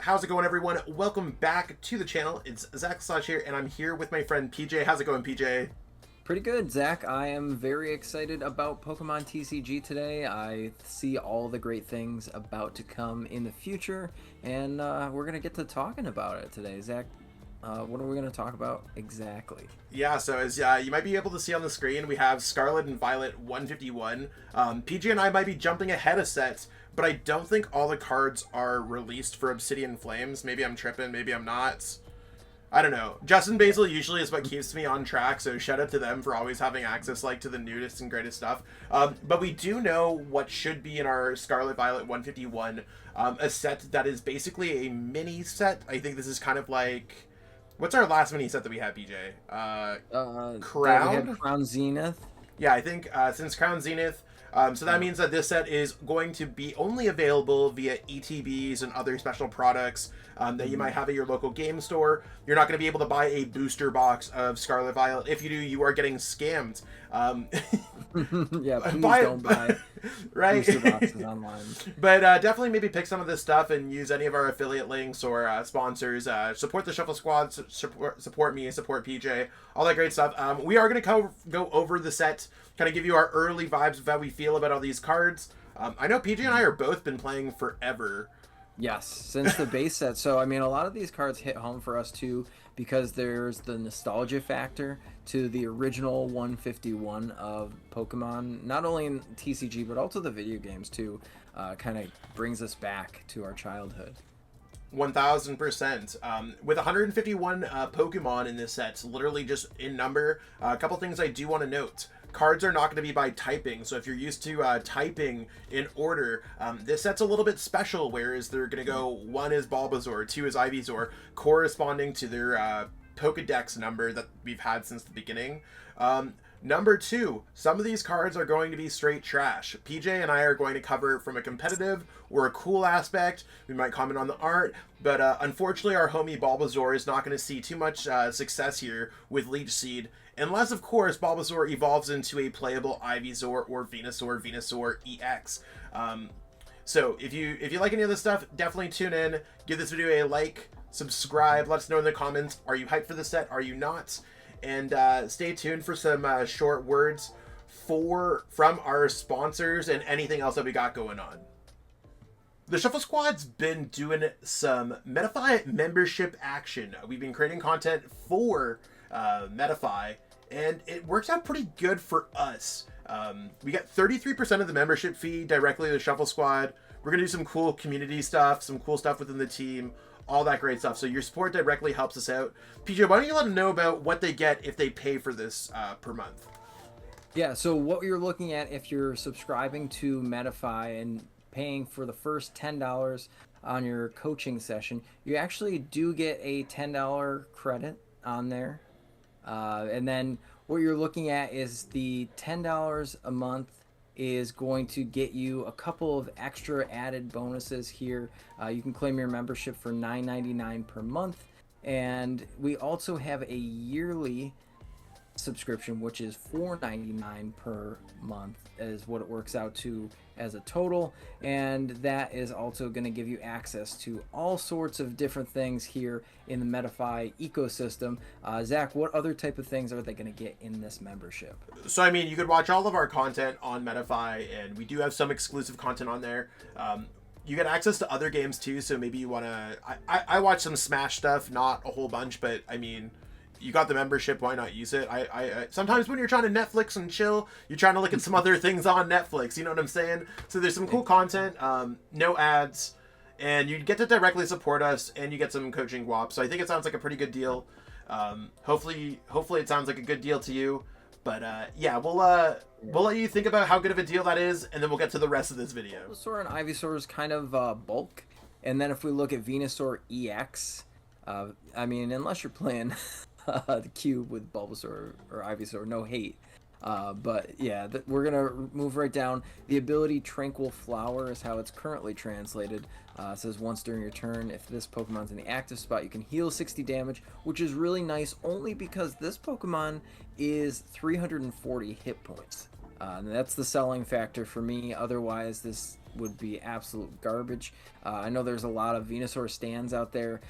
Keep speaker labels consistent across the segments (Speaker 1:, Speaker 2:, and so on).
Speaker 1: How's it going, everyone? Welcome back to the channel. It's Zach Lesage here, and I'm here with my friend PJ. How's it going, PJ?
Speaker 2: Pretty good, Zach. I am very excited about Pokemon TCG today. I see all the great things about to come in the future, and we're going to get to talking about it today. Zach, what are we going to talk about exactly?
Speaker 1: Yeah, so as you might be able to see on the screen, we have Scarlet and Violet 151. PJ and I might be jumping ahead a set, but I don't think all the cards are released for Obsidian Flames. Maybe I'm tripping, maybe I'm not. I don't know. Justin Basil usually is what keeps me on track, so shout out to them for always having access to the newest and greatest stuff. But we do know what should be in our Scarlet Violet 151, a set that is basically a mini set. I think this is kind of like... What's our last mini set that we had, BJ? Crown?
Speaker 2: We had Crown Zenith.
Speaker 1: Yeah, I think since Crown Zenith. So that means that this set is going to be only available via ETBs and other special products that you might have at your local game store. You're not going to be able to buy a booster box of Scarlet Violet. If you do, you are getting scammed.
Speaker 2: Yeah, please don't buy
Speaker 1: right?
Speaker 2: booster boxes online.
Speaker 1: But definitely maybe pick some of this stuff and use any of our affiliate links or sponsors. Support the Shuffle Squad, support me, support PJ, all that great stuff. We are going to go over the set, kind of give you our early vibes of how we feel about all these cards. I know PJ and I are both been playing forever.
Speaker 2: Yes, since the base set. So, I mean, a lot of these cards hit home for us, too, because there's the nostalgia factor to the original 151 of Pokemon, not only in TCG, but also the video games, too. Kind of brings us back to our childhood.
Speaker 1: 1000%. With 151 Pokemon in this set, literally just in number, a couple things I do want to note. Cards are not going to be by typing, so if you're used to typing in order, this set's a little bit special, whereas they're going to go 1 is Bulbasaur, 2 is Ivysaur, corresponding to their Pokedex number that we've had since the beginning. Number 2, some of these cards are going to be straight trash. PJ and I are going to cover from a competitive or a cool aspect. We might comment on the art, but unfortunately our homie Bulbasaur is not going to see too much success here with Leech Seed, unless, of course, Bulbasaur evolves into a playable Ivysaur or Venusaur EX. So if you like any of this stuff, definitely tune in. Give this video a like, subscribe, let us know in the comments. Are you hyped for this set? Are you not? And stay tuned for some short words from our sponsors and anything else that we got going on. The Shuffle Squad's been doing some Metafy membership action. We've been creating content for Metafy, and it works out pretty good for us. We get 33% of the membership fee directly to the Shuffle Squad. We're going to do some cool community stuff, some cool stuff within the team, all that great stuff. So your support directly helps us out. PJ, why don't you let them know about what they get if they pay for this per month?
Speaker 2: Yeah, so what you're looking at if you're subscribing to Metafy and paying for the first $10 on your coaching session, you actually do get a $10 credit on there. And then what you're looking at is the $10 a month is going to get you a couple of extra added bonuses here. You can claim your membership for $9.99 per month. And we also have a yearly subscription, which is $4.99 per month is what it works out to as a total, and that is also going to give you access to all sorts of different things here in the Metafy ecosystem. Zach, what other type of things are they going to get in this membership?
Speaker 1: So I mean, you could watch all of our content on Metafy, and we do have some exclusive content on there. You get access to other games too, so maybe you want to... I watch some Smash stuff, not a whole bunch, but I mean, you got the membership, why not use it? I sometimes when you're trying to Netflix and chill, you're trying to look at some other things on Netflix, you know what I'm saying? So there's some cool content, no ads, and you get to directly support us, and you get some coaching WAP. So I think it sounds like a pretty good deal. Hopefully it sounds like a good deal to you. But yeah, we'll let you think about how good of a deal that is, and then we'll get to the rest of this video.
Speaker 2: Bulbasaur and Ivysaur is kind of bulk, and then if we look at Venusaur EX, I mean, unless you're playing the cube with Bulbasaur or Ivysaur, no hate. But yeah, we're gonna move right down. The ability Tranquil Flower is how it's currently translated. It says once during your turn, if this Pokemon's in the active spot, you can heal 60 damage, which is really nice only because this Pokemon is 340 hit points. And that's the selling factor for me. Otherwise, this would be absolute garbage. I know there's a lot of Venusaur stands out there.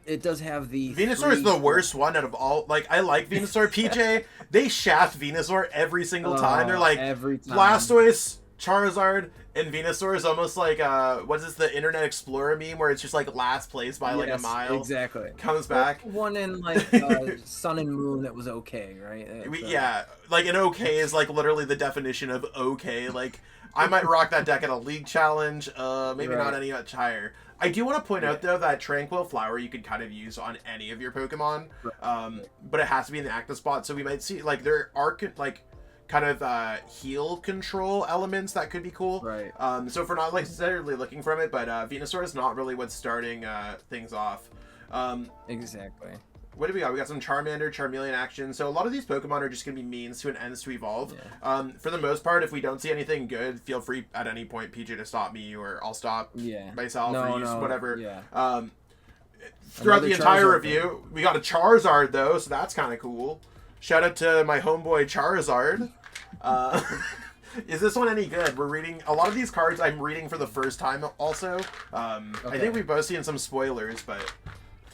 Speaker 2: It does have the
Speaker 1: Venusaur is the worst one out of all. Like, I like Venusaur. PJ, they shaft Venusaur every single time. They're like,
Speaker 2: every time.
Speaker 1: Blastoise, Charizard, and Venusaur is almost like what is the Internet Explorer meme where it's just like last place by like a mile.
Speaker 2: Exactly.
Speaker 1: Comes back.
Speaker 2: One in like Sun and Moon that was okay, right?
Speaker 1: Yeah, like an okay is like literally the definition of okay. Like, I might rock that deck at a league challenge. Maybe not any much higher. I do want to point out though that Tranquil Flower you could kind of use on any of your Pokemon, but it has to be in the active spot. So we might see like there are like kind of heal control elements that could be cool.
Speaker 2: Right.
Speaker 1: So if we're not like necessarily looking from it, but Venusaur is not really what's starting things off.
Speaker 2: Exactly.
Speaker 1: What do we got? We got some Charmander, Charmeleon action. So a lot of these Pokemon are just going to be means to an ends to evolve. Yeah. For the most part, if we don't see anything good, feel free at any point, PJ, to stop me, or I'll stop myself or use whatever.
Speaker 2: Yeah.
Speaker 1: Throughout the entire review, we got a Charizard, though, so that's kind of cool. Shout out to my homeboy Charizard. Is this one any good? We're reading a lot of these cards I'm reading for the first time also. I think we've both seen some spoilers, but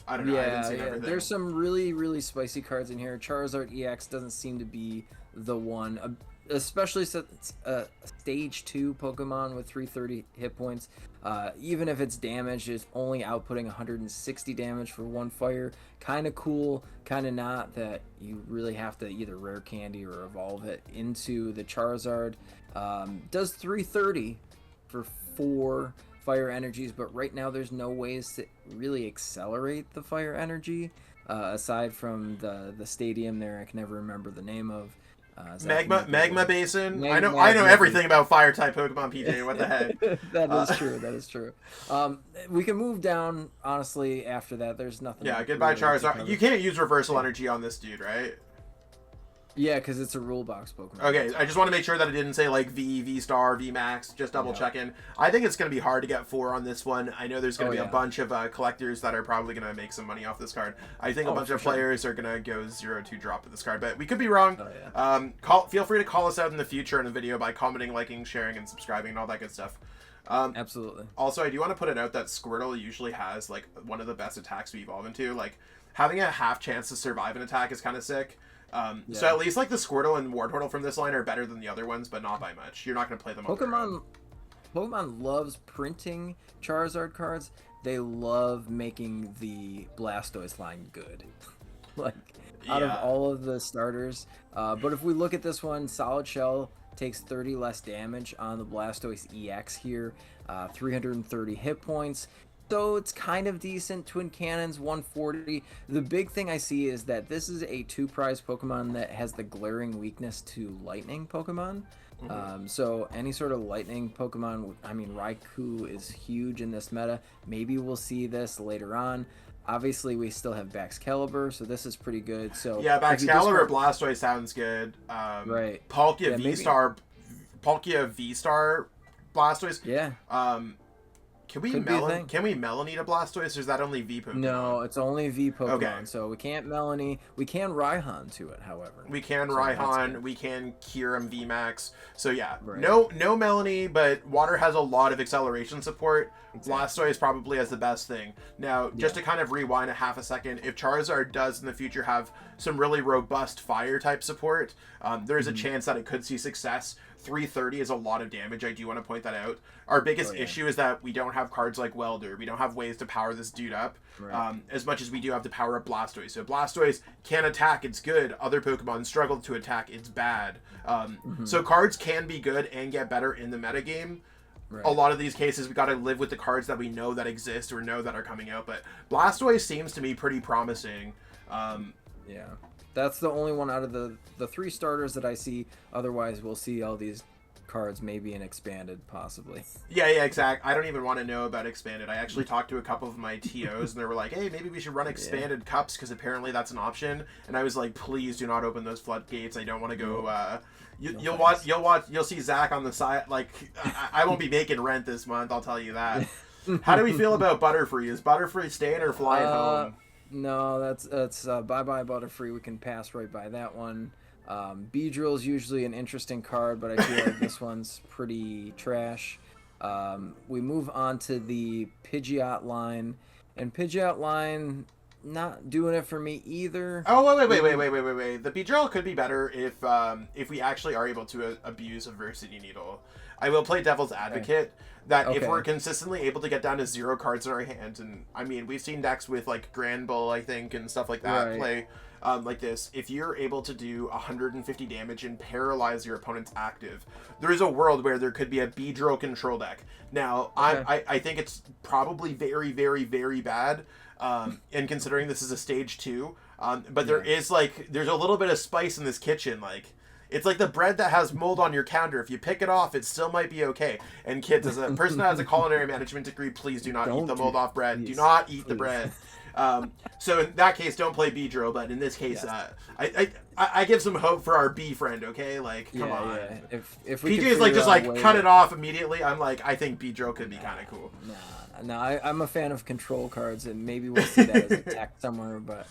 Speaker 1: I don't know. I haven't seen everything.
Speaker 2: There's some really, really spicy cards in here. Charizard EX doesn't seem to be the one, especially since it's a stage 2 Pokemon with 330 hit points. Even if it's damaged, it's only outputting 160 damage for 1 fire. Kind of cool, kind of not, that you really have to either rare candy or evolve it into the Charizard. Does 330 for 4 fire energies, but right now there's no ways to really accelerate the fire energy aside from the stadium there. I can never remember the name of.
Speaker 1: Magma Basin. I know everything about fire type Pokemon, PJ. What the heck?
Speaker 2: That is true. We can move down. Honestly, after that, there's nothing.
Speaker 1: Yeah, goodbye Charizard. You can't use reversal energy on this dude, right?
Speaker 2: Yeah, because it's a rule box Pokemon.
Speaker 1: Okay, I just want to make sure that it didn't say like V Star, V Max. Just double checking. I think it's going to be hard to get 4 on this one. I know there's going to be a bunch of collectors that are probably going to make some money off this card. I think a bunch of players are going to go 0-2 drop with this card, but we could be wrong. Feel free to call us out in the future in a video by commenting, liking, sharing, and subscribing, and all that good stuff.
Speaker 2: Absolutely.
Speaker 1: Also, I do want to put it out that Squirtle usually has like one of the best attacks we evolve into. Like, having a half chance to survive an attack is kind of sick. So at least like the Squirtle and Wartortle from this line are better than the other ones, but not by much. You're not going to play them on
Speaker 2: Pokemon loves printing Charizard cards. They love making the Blastoise line good. Like, out of all of the starters. But if we look at this one, Solid Shell takes 30 less damage on the Blastoise EX here. 330 hit points. So it's kind of decent. Twin Cannons, 140. The big thing I see is that this is a 2-prize Pokemon that has the glaring weakness to Lightning Pokemon. So any sort of Lightning Pokemon, I mean, Raikou is huge in this meta. Maybe we'll see this later on. Obviously, we still have Baxcalibur, so this is pretty good. So
Speaker 1: yeah, Baxcalibur Blastoise sounds good.
Speaker 2: Right.
Speaker 1: Palkia V-Star Blastoise.
Speaker 2: Yeah.
Speaker 1: Can we Melanie to Blastoise, or is that only V Pokemon?
Speaker 2: No, it's only V Pokemon. Okay. So we can't Melanie. We can Raihan to it, however.
Speaker 1: We can Raihan. We can Kyurem VMAX. So yeah, no Melanie, but Water has a lot of acceleration support. Exactly. Blastoise probably has the best thing. Now, just to kind of rewind a half a second, if Charizard does in the future have some really robust fire type support, there's a chance that it could see success. 330 is a lot of damage. I do want to point that out. Our biggest issue is that we don't have cards like Welder. We don't have ways to power this dude up as much as we do have to power up Blastoise. So Blastoise can attack, it's good. Other Pokemon struggle to attack, it's bad. So cards can be good and get better in the metagame. A lot of these cases, we got to live with the cards that we know that exist or know that are coming out. But Blastoise seems to me pretty promising.
Speaker 2: Yeah. That's the only one out of the 3 starters that I see. Otherwise, we'll see all these cards maybe in expanded, possibly.
Speaker 1: Yeah, exactly. I don't even want to know about expanded. I actually talked to a couple of my TOs, and they were like, hey, maybe we should run expanded cups, because apparently that's an option. And I was like, please do not open those floodgates. I don't want to go... You'll see Zach on the side. Like, I won't be making rent this month, I'll tell you that. How do we feel about Butterfree? Is Butterfree staying or flying home?
Speaker 2: No, that's bye-bye Butterfree. We can pass right by that one. Beedrill is usually an interesting card, but I feel like this one's pretty trash. We move on to the Pidgeot line, and Pidgeot line not doing it for me either.
Speaker 1: Oh, wait. The Beedrill could be better if we actually are able to abuse Adversity Needle. I will play devil's advocate that if we're consistently able to get down to 0 cards in our hand, and I mean, we've seen decks with like Grand Bull, I think, and stuff like that play like this. If you're able to do 150 damage and paralyze your opponent's active, there is a world where there could be a Beedrill control deck. Now, I think it's probably very, very, very bad. And considering this is a stage 2, but there's a little bit of spice in this kitchen. Like, it's like the bread that has mold on your counter. If you pick it off, it still might be okay. And kids, as a person that has a culinary management degree, please do not eat the mold off bread. Do not eat the bread. So in that case, don't play Beedrill. But in this case, I give some hope for our bee friend. Okay, like come on.
Speaker 2: Yeah. If we
Speaker 1: PJ's like just like cut it off immediately. I'm like, I think Beedrill could be kind of cool.
Speaker 2: No, I'm a fan of control cards, and maybe we'll see that as a tech somewhere. But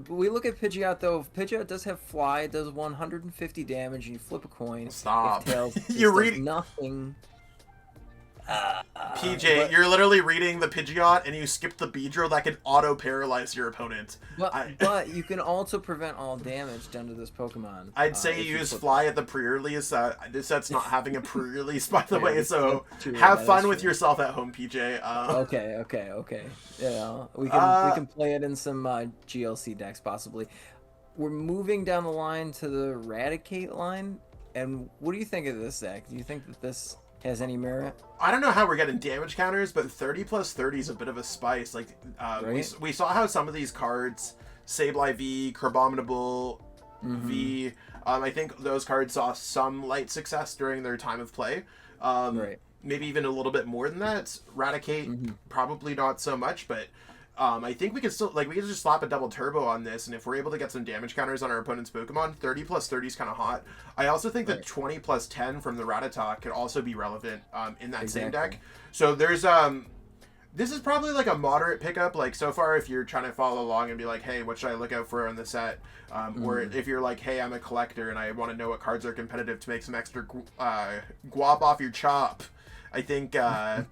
Speaker 2: we look at Pidgeot, though. If Pidgeot does have Fly, it does 150 damage, and you flip a coin.
Speaker 1: Stop.
Speaker 2: If Tails
Speaker 1: You're reading
Speaker 2: nothing.
Speaker 1: PJ, you're literally reading the Pidgeot, and you skip the Beedrill that can auto-paralyze your opponent.
Speaker 2: But you can also prevent all damage done to this Pokemon.
Speaker 1: I'd say you use Fly at the pre-release. This set's not having a pre-release, by the way, so have fun with yourself at home, PJ.
Speaker 2: Okay. Yeah, we can play it in some GLC decks, possibly. We're moving down the line to the Eradicate line, and what do you think of this deck? Do you think that this has any merit?
Speaker 1: I don't know how we're getting damage counters, but 30 plus 30 is a bit of a spice. Like, we saw how some of these cards, Sableye V, Crabominable V, I think those cards saw some light success during their time of play. Maybe even a little bit more than that. Eradicate, probably not so much, but I think we can still, we can just slap a double turbo on this, and if we're able to get some damage counters on our opponent's Pokemon, 30 plus 30 is kind of hot. I also think that 20 plus 10 from the Rattata could also be relevant in that same deck. So there's, this is probably like a moderate pickup, so far if you're trying to follow along and be like, hey, what should I look out for on the set? Or if you're like, hey, I'm a collector and I want to know what cards are competitive to make some extra guap off your chop. I think the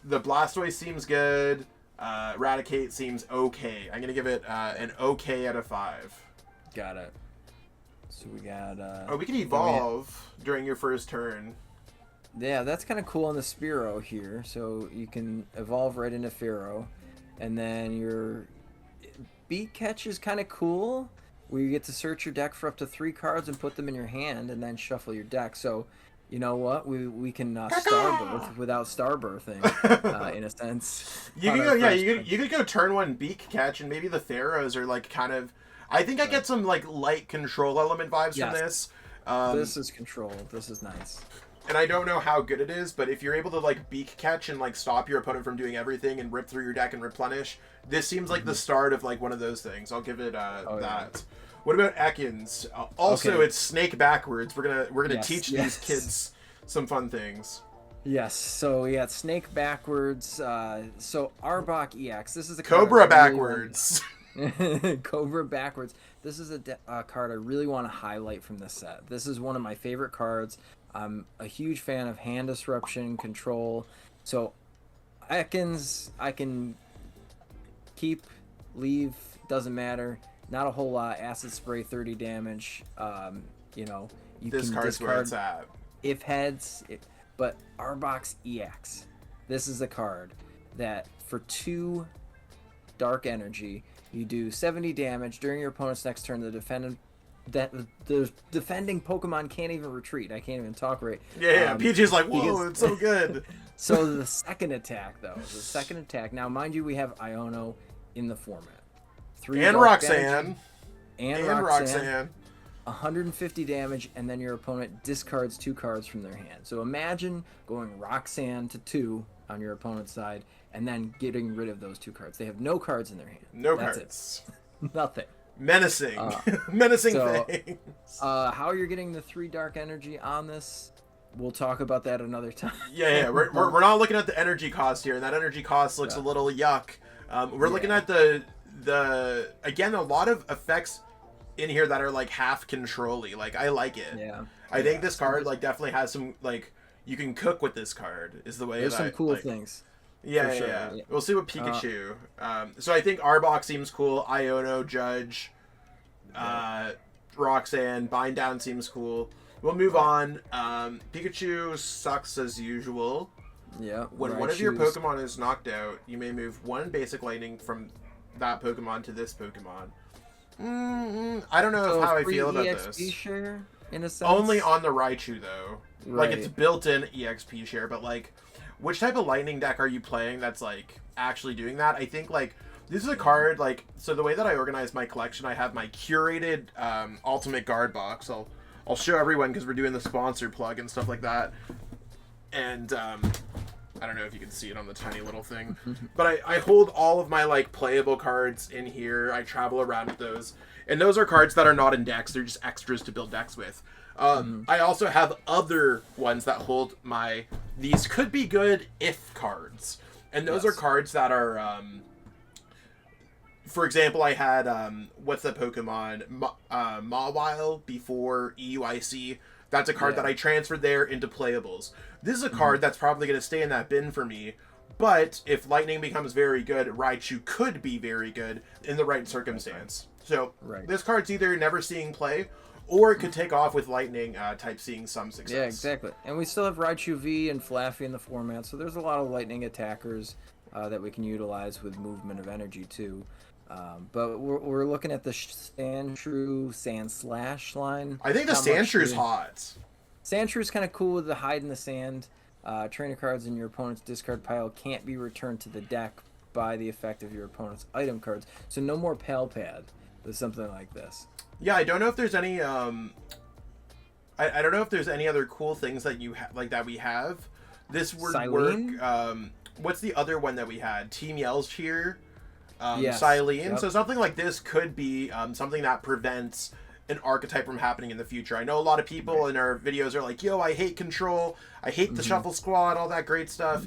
Speaker 1: Blastoise seems good. Eradicate seems okay. I'm gonna give it an okay out of 5.
Speaker 2: Got it. So we got
Speaker 1: we can evolve during your first turn.
Speaker 2: Yeah, that's kind of cool on the Spearow here. So you can evolve right into Pharaoh, and then your Beat Catch is kind of cool, where you get to search your deck for up to 3 cards and put them in your hand, and then shuffle your deck. So you know what? We can Starbirth without Starbirthing, in a sense.
Speaker 1: You can go, you could go turn 1 Beak Catch, and maybe the Pharaohs are kind of. I think I get some light control element vibes from this.
Speaker 2: This is control. This is nice.
Speaker 1: And I don't know how good it is, but if you're able to Beak Catch and stop your opponent from doing everything and rip through your deck and replenish, this seems like the start of one of those things. I'll give it that. Yeah. What about Ekans? Also, it's Snake backwards. We're gonna teach these kids some fun things.
Speaker 2: Yes. So we got Snake backwards. So Arbok EX. This is a
Speaker 1: Cobra backwards.
Speaker 2: Cobra backwards. This is a card I really want to highlight from this set. This is one of my favorite cards. I'm a huge fan of hand disruption control. So Ekans, I can keep, leave, doesn't matter. Not a whole lot. Acid spray, 30 damage. You
Speaker 1: this
Speaker 2: can
Speaker 1: card's
Speaker 2: discard
Speaker 1: where it's at.
Speaker 2: If heads, but Arbok EX. This is a card that for 2 dark energy, you do 70 damage during your opponent's next turn. The defending Pokemon can't even retreat. I can't even talk right.
Speaker 1: Yeah. PG's like, whoa, it's so good.
Speaker 2: So the second attack, though, now mind you, we have Iono in the format. 3
Speaker 1: and Roxanne.
Speaker 2: And Roxanne. 150 damage, and then your opponent discards 2 cards from their hand. So imagine going Roxanne to 2 on your opponent's side, and then getting rid of those 2 cards. They have no cards in their hand.
Speaker 1: No cards.
Speaker 2: Nothing.
Speaker 1: Menacing. Menacing things.
Speaker 2: How you're getting the 3 dark energy on this, we'll talk about that another time.
Speaker 1: Yeah. We're not looking at the energy cost here, and that energy cost looks a little yuck. We're looking at the again, a lot of effects in here that are half control-y. I like it.
Speaker 2: Yeah.
Speaker 1: I think this card definitely has some you can cook with this card. Is the way
Speaker 2: There's
Speaker 1: that
Speaker 2: some cool
Speaker 1: like,
Speaker 2: things.
Speaker 1: Yeah,
Speaker 2: sure.
Speaker 1: yeah. We'll see what Pikachu. So I think Arbok seems cool. Iono, Judge, Roxanne, Bind Down seems cool. We'll move on. Pikachu sucks as usual.
Speaker 2: Yeah.
Speaker 1: When one of your Pokemon is knocked out, you may move one basic lightning from that Pokemon to this Pokemon. I don't know how I feel about
Speaker 2: EXP
Speaker 1: this.
Speaker 2: share, in a sense?
Speaker 1: Only on the Raichu, though.
Speaker 2: Right.
Speaker 1: Like, it's built-in EXP share, but, like, which type of lightning deck are you playing that's, like, actually doing that? I think, like, this is a card, like, so the way that I organize my collection, I have my curated Ultimate Guard box. I'll show everyone because we're doing the sponsor plug and stuff like that. And, I don't know if you can see it on the tiny little thing, but I hold all of my, like, playable cards in here. I travel around with those. And those are cards that are not in decks. They're just extras to build decks with. I also have other ones that hold my these could be good if cards. And those are cards that are, for example, I had, what's the Pokemon? Mawile before EUIC. That's a card that I transferred there into playables. This is a card that's probably going to stay in that bin for me. But if Lightning becomes very good, Raichu could be very good in the right circumstance. So this card's either never seeing play, or it could take off with Lightning type seeing some success.
Speaker 2: Yeah, exactly. And we still have Raichu V and Flaffy in the format, so there's a lot of Lightning attackers that we can utilize with movement of energy too. But we're looking at the Sandshrew Sandslash line.
Speaker 1: I think the Sandshrew's hot.
Speaker 2: Sandshrew's kind of cool with the hide in the sand. Trainer cards in your opponent's discard pile can't be returned to the deck by the effect of your opponent's item cards. So no more Pal Pad with something like this.
Speaker 1: Yeah, I don't know if there's any. I don't know if there's any other cool things that you like that we have. This would
Speaker 2: Silene?
Speaker 1: work. What's the other one that we had? Team Yell's Cheer.
Speaker 2: Yes.
Speaker 1: Silene.
Speaker 2: Yep.
Speaker 1: So something like this could be something that prevents an archetype from happening in the future. I know a lot of people in our videos are like, yo, I hate control, I hate the shuffle squad, all that great stuff.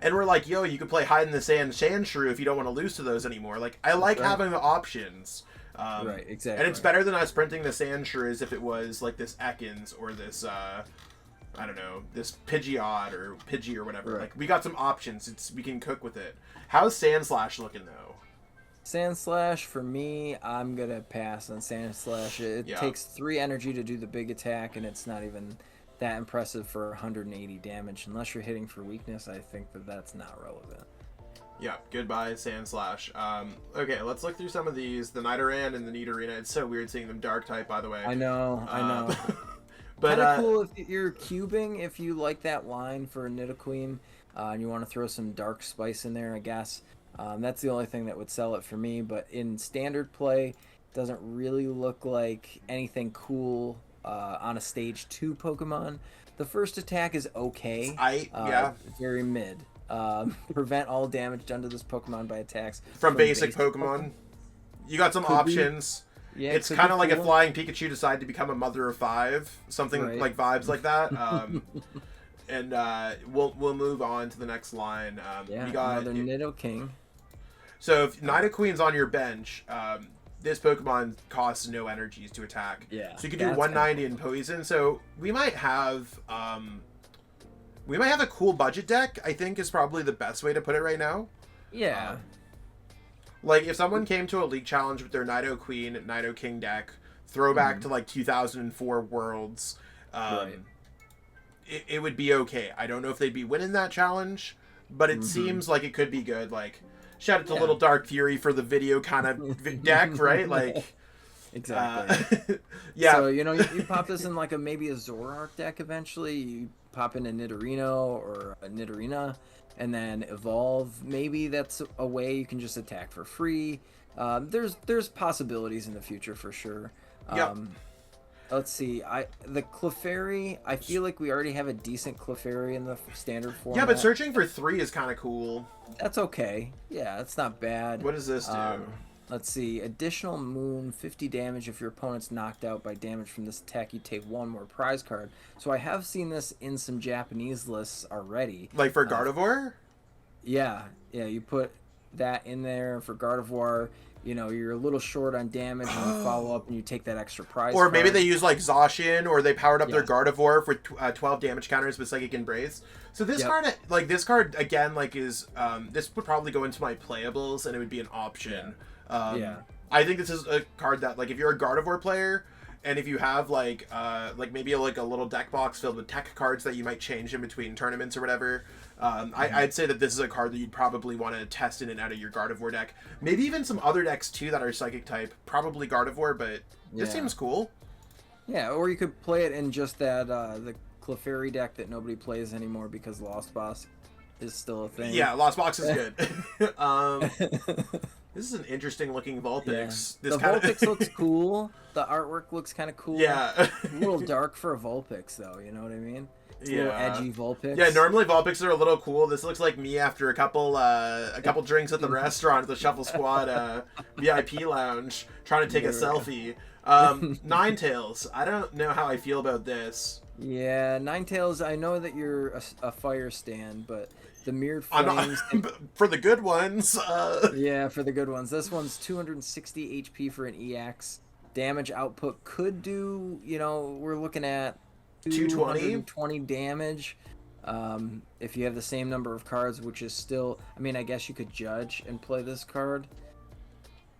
Speaker 1: And we're like, yo, you could play hide in the sand Sandshrew if you don't want to lose to those anymore. Like, I like having the options.
Speaker 2: Right, exactly.
Speaker 1: And it's better than us printing the Sandshrew as if it was like this Ekans or this I don't know, this Pidgeot or Pidgey or whatever.
Speaker 2: Right.
Speaker 1: Like, we got some options. We can cook with it. How's Sandslash looking though?
Speaker 2: Sandslash, for me, I'm going to pass on Sandslash. It takes 3 energy to do the big attack, and it's not even that impressive for 180 damage. Unless you're hitting for weakness, I think that's not relevant.
Speaker 1: Yeah, goodbye, Sandslash. Okay, let's look through some of these. The Nidoran and the Nidorina. It's so weird seeing them dark type, by the way.
Speaker 2: I know.
Speaker 1: But
Speaker 2: kind of cool if you're cubing, if you like that line for a Nidoqueen, and you want to throw some dark spice in there, I guess. That's the only thing that would sell it for me, but in standard play, it doesn't really look like anything cool on a stage 2 Pokemon. The first attack is okay. Very mid. Prevent all damage done to this Pokemon by attacks
Speaker 1: from basic Pokemon. You got some options. Yeah, it's kind of like if Flying Pikachu decided to become a mother of 5, something like vibes like that. And we'll move on to the next line. We got
Speaker 2: another Nidoking.
Speaker 1: So if Nidoqueen's on your bench, this Pokemon costs no energies to attack.
Speaker 2: Yeah.
Speaker 1: So you can do 190 in poison. So we might have a cool budget deck, I think is probably the best way to put it right now.
Speaker 2: Yeah.
Speaker 1: Like if someone came to a league challenge with their Nidoqueen, Nidoking deck, throwback to like 2004 Worlds, it would be okay. I don't know if they'd be winning that challenge, but it seems like it could be good. Like, shout out to Little Dark Fury for the video kind of deck, right? Like,
Speaker 2: exactly.
Speaker 1: Yeah.
Speaker 2: So you pop this in like maybe a Zoroark deck eventually. You pop in a Nidorino or a Nidorina, and then evolve. Maybe that's a way you can just attack for free. There's possibilities in the future for sure. Let's see. The Clefairy, I feel like we already have a decent Clefairy in the standard format.
Speaker 1: Yeah, but searching for 3 is kind of cool.
Speaker 2: That's okay. Yeah, that's not bad.
Speaker 1: What does this do?
Speaker 2: Let's see. Additional Moon, 50 damage. If your opponent's knocked out by damage from this attack, you take 1 more prize card. So I have seen this in some Japanese lists already.
Speaker 1: Like for Gardevoir?
Speaker 2: Yeah, you put that in there for Gardevoir. you know, you're a little short on damage and you follow up and you take that extra prize
Speaker 1: Or maybe
Speaker 2: card.
Speaker 1: they use like Zacian, or they powered up their
Speaker 2: Yes.
Speaker 1: Gardevoir for 12 damage counters with Psychic Embrace. So this card again, like is this would probably go into my playables and it would be an option.
Speaker 2: Yeah.
Speaker 1: I think this is a card that, like, if you're a Gardevoir player and if you have like maybe like a little deck box filled with tech cards that you might change in between tournaments or whatever, I'd say that this is a card that you'd probably want to test in and out of your Gardevoir deck. Maybe even some other decks too that are Psychic type. Probably Gardevoir, but this seems cool.
Speaker 2: Yeah, or you could play it in just that the Clefairy deck that nobody plays anymore because Lost Box is still a thing.
Speaker 1: Yeah, Lost Box is good. This is an interesting looking Vulpix.
Speaker 2: Yeah. The Vulpix looks cool. The artwork looks kind of cool.
Speaker 1: Yeah.
Speaker 2: A little dark for a Vulpix, though. You know what I mean? It's a little edgy Vulpix.
Speaker 1: Yeah, normally Vulpix are a little cool. This looks like me after a couple drinks at the restaurant at the Shuffle Squad VIP lounge, trying to take a selfie. Ninetales. I don't know how I feel about this.
Speaker 2: Yeah, Ninetales, I know that you're a fire stand, but the Mirrored Flames...
Speaker 1: for the good ones.
Speaker 2: Yeah, for the good ones. This one's 260 HP for an EX. Damage output could do, you know, we're looking at 220 damage. If you have the same number of cards, which is still... I mean, I guess you could judge and play this card.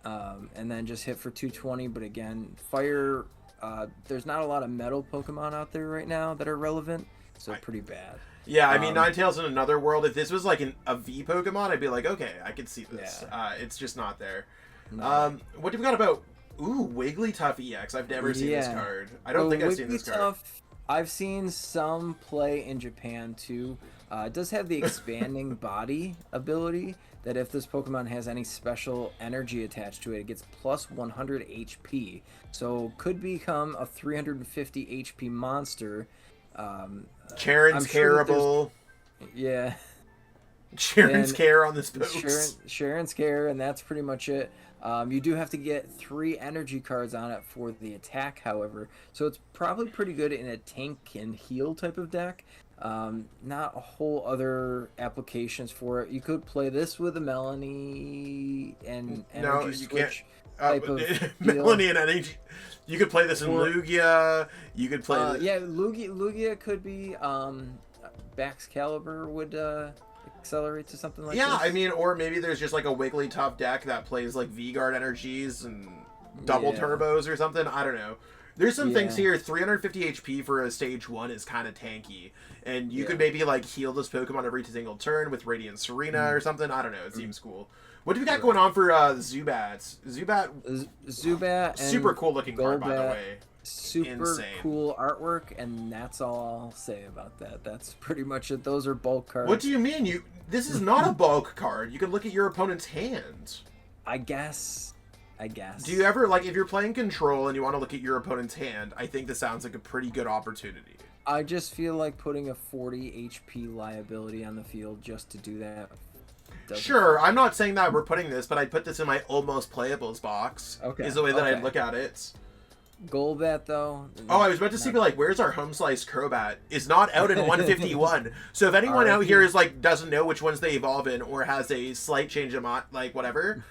Speaker 2: And then just hit for 220, but again, fire... there's not a lot of metal Pokemon out there right now that are relevant, so pretty bad.
Speaker 1: Yeah, I mean, Ninetales in another world, if this was like a V Pokemon, I'd be like, okay, I could see this. Yeah. It's just not there. No. What do we got about... Ooh, Wigglytuff EX. I've never seen this card. I don't think I've seen this card.
Speaker 2: I've seen some play in Japan, too. It does have the expanding body ability, that if this Pokemon has any special energy attached to it, it gets plus 100 HP. So could become a 350 HP monster.
Speaker 1: Charon's Carable.
Speaker 2: Yeah.
Speaker 1: Charon's Care on this boat.
Speaker 2: Charon's Care, and that's pretty much it. You do have to get 3 energy cards on it for the attack, however. So it's probably pretty good in a tank and heal type of deck. Not a whole other applications for it. You could play this with a Melanie and energy switch type of
Speaker 1: Melanie and energy. You could play this in Lugia. You could play.
Speaker 2: Lugia could be. Baxcalibur would accelerate to something like this.
Speaker 1: Yeah, I mean, or maybe there's just like a Wigglytuff deck that plays like V-Guard energies and double turbos or something. I don't know. There's some things here. 350 HP for a stage 1 is kind of tanky. And you could maybe like heal this Pokemon every single turn with Radiant Serena or something. I don't know. It seems cool. What do we got going on for Zubat?
Speaker 2: Zubat,
Speaker 1: super cool looking card, by the way.
Speaker 2: Super cool artwork, and that's all I'll say about that. That's pretty much it. Those are bulk cards.
Speaker 1: What do you mean? This is not a bulk card. You can look at your opponent's hand.
Speaker 2: I guess.
Speaker 1: Do you ever, like, if you're playing Control and you want to look at your opponent's hand, I think this sounds like a pretty good opportunity.
Speaker 2: I just feel like putting a 40 HP liability on the field just to do that.
Speaker 1: Sure, I'm not saying that we're putting this, but I'd put this in my almost playables box.
Speaker 2: Okay.
Speaker 1: Is the way that I'd look at it.
Speaker 2: Golbat, though.
Speaker 1: Oh, I was about to see, like, where's our Home Slice Crobat? Is not out in 151. So if anyone out here is like doesn't know which ones they evolve in or has a slight change of like whatever,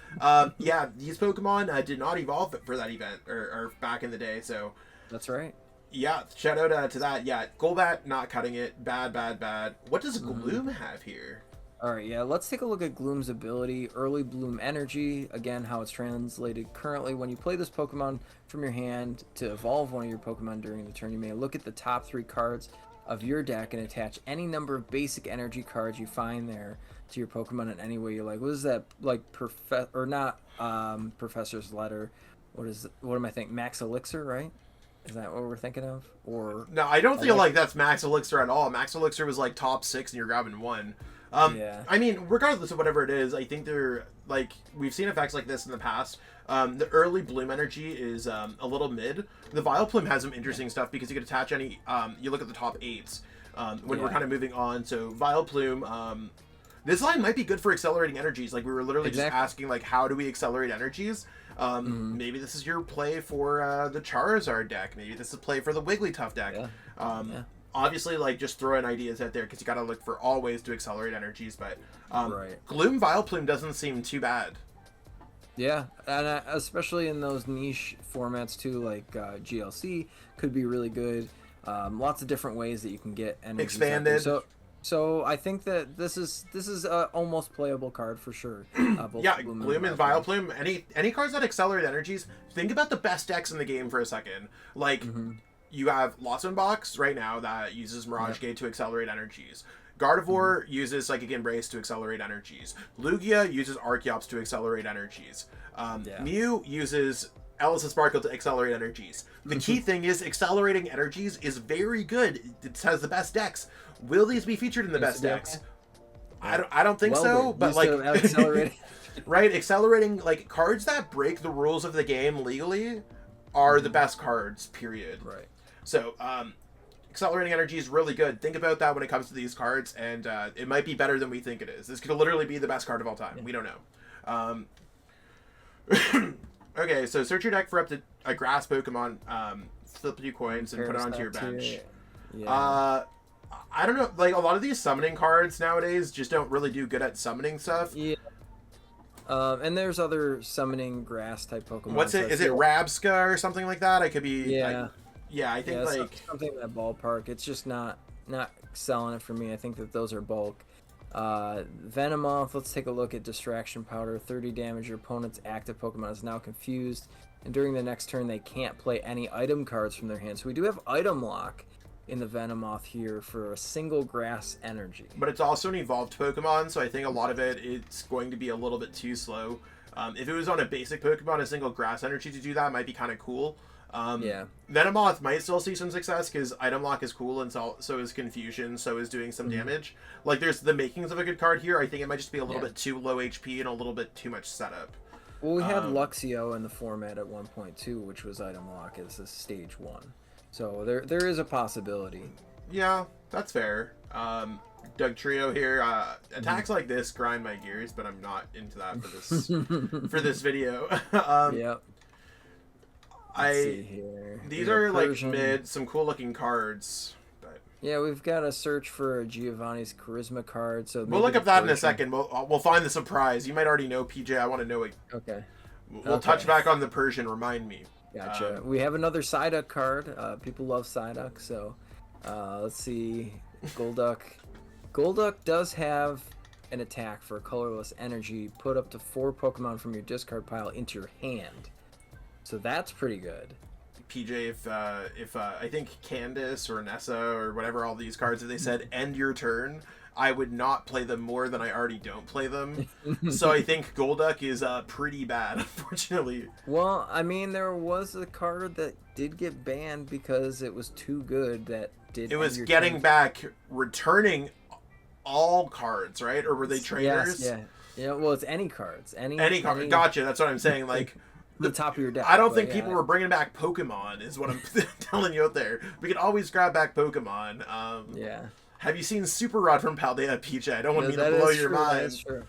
Speaker 1: yeah, these Pokemon did not evolve for that event or back in the day. So
Speaker 2: that's right.
Speaker 1: Yeah, shout out to that. Yeah, Golbat not cutting it. Bad. What does Gloom have here?
Speaker 2: Alright, yeah, let's take a look at Gloom's ability. Early Bloom Energy, again, how it's translated currently. When you play this Pokemon from your hand to evolve one of your Pokemon during the turn, you may look at the top 3 cards of your deck and attach any number of basic energy cards you find there to your Pokemon in any way you like. What is that, like, Professor's Letter? What am I thinking? Max Elixir, right? Is that what we're thinking of? Or
Speaker 1: no, I don't feel like that's Max Elixir at all. Max Elixir was like top 6 and you're grabbing 1. I mean, regardless of whatever it is, I think they're, like, we've seen effects like this in the past. The early Bloom Energy is a little mid. The Vileplume has some interesting stuff because you can attach any, you look at the top 8s when we're kind of moving on. So Vileplume, this line might be good for accelerating energies. Like, we were literally just asking, like, how do we accelerate energies? Maybe this is your play for the Charizard deck. Maybe this is a play for the Wigglytuff deck. Obviously, like, just throwing ideas out there because you got to look for all ways to accelerate energies. But Gloom Vileplume doesn't seem too bad.
Speaker 2: Yeah, and especially in those niche formats too, like GLC could be really good. Lots of different ways that you can get energies out there.
Speaker 1: Expanded.
Speaker 2: So I think that this is a almost playable card for sure. Both
Speaker 1: Yeah,
Speaker 2: Bloom
Speaker 1: and Vileplume. Any cards that accelerate energies. Think about the best decks in the game for a second. Like, you have Lawson Box right now that uses Mirage Gate to accelerate energies. Gardevoir uses Psychic Embrace to accelerate energies. Lugia uses Archeops to accelerate energies. Mew uses Ellison Sparkle to accelerate energies. The key thing is accelerating energies is very good. It has the best decks. Will these be featured in the best decks? I don't think so, but like right, accelerating like cards that break the rules of the game legally are the best cards, period.
Speaker 2: Right.
Speaker 1: So, accelerating energy is really good. Think about that when it comes to these cards, and it might be better than we think it is. This could literally be the best card of all time. Yeah. We don't know. Okay, so search your deck for up to a grass Pokemon, flip a few coins, and put it onto your bench. Yeah. I don't know, like, a lot of these summoning cards nowadays just don't really do good at summoning stuff.
Speaker 2: Yeah. And there's other summoning grass type Pokemon.
Speaker 1: What's it? Is it Rabska or something like that? I could be...
Speaker 2: Yeah.
Speaker 1: I think like...
Speaker 2: Something in that ballpark. It's just not selling it for me. I think that those are bulk. Venomoth, let's take a look at Distraction Powder. 30 damage. Your opponent's active Pokemon is now confused. And during the next turn, they can't play any item cards from their hand. So we do have Item Lock in the Venomoth here for a single grass energy.
Speaker 1: But it's also an evolved Pokemon, so I think a lot of it's going to be a little bit too slow. If it was on a basic Pokemon, a single grass energy to do that might be kind of cool. Venomoth might still see some success because Item Lock is cool, and so is Confusion, so is doing some damage. Like, there's the makings of a good card here. I think it might just be a little bit too low HP and a little bit too much setup.
Speaker 2: Well, we had Luxio in the format at 1.2, which was Item Lock as a stage 1. So there is a possibility.
Speaker 1: Yeah, that's fair. Doug Trio here. Attacks like this grind my gears, but I'm not into that for this for this video.
Speaker 2: Yep.
Speaker 1: These are like mid, some cool looking cards. But...
Speaker 2: Yeah, we've got to search for Giovanni's Charisma card. So
Speaker 1: we'll look up that in a second. We'll find the surprise. You might already know, PJ. I want to know it.
Speaker 2: Okay.
Speaker 1: We'll touch back on the Persian. Remind me.
Speaker 2: Gotcha. We have another Psyduck card. People love Psyduck, so let's see. Golduck. Golduck does have an attack for a colorless energy. Put up to 4 Pokemon from your discard pile into your hand. So that's pretty good.
Speaker 1: PJ, if I think Candace or Nessa or whatever, all these cards, if they said end your turn, I would not play them more than I already don't play them. So I think Golduck is pretty bad, unfortunately.
Speaker 2: Well, I mean, there was a card that did get banned because it was too good that did...
Speaker 1: It was getting back, returning all cards, right? Or were they trainers?
Speaker 2: Yes, yeah. Yeah, well, it's any cards. Any
Speaker 1: card. Gotcha, that's what I'm saying. Like...
Speaker 2: the top of your deck.
Speaker 1: I don't think people were bringing back Pokemon, is what I'm telling you out there. We can always grab back Pokemon.
Speaker 2: Yeah.
Speaker 1: Have you seen Super Rod from Paldea, PJ? I don't want me to blow your mind.
Speaker 2: That's true.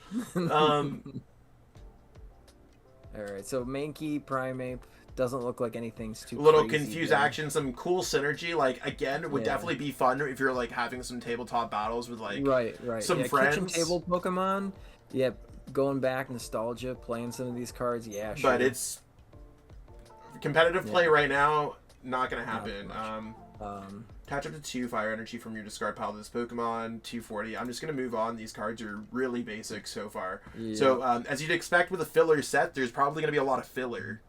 Speaker 2: Alright, so Mankey, Primeape, doesn't look like anything's too
Speaker 1: little
Speaker 2: crazy
Speaker 1: confused
Speaker 2: there.
Speaker 1: action, some cool synergy. Like, again, it would definitely be fun if you're, like, having some tabletop battles with, like, some friends.
Speaker 2: Kitchen table Pokemon. Yep. Going back, nostalgia, playing some of these cards, sure.
Speaker 1: But it's competitive play right now, not gonna happen. Attach up to 2 fire energy from your discard pile to this Pokemon, 240. I'm just gonna move on. These cards are really basic so far. Yeah. So as you'd expect with a filler set, there's probably gonna be a lot of filler.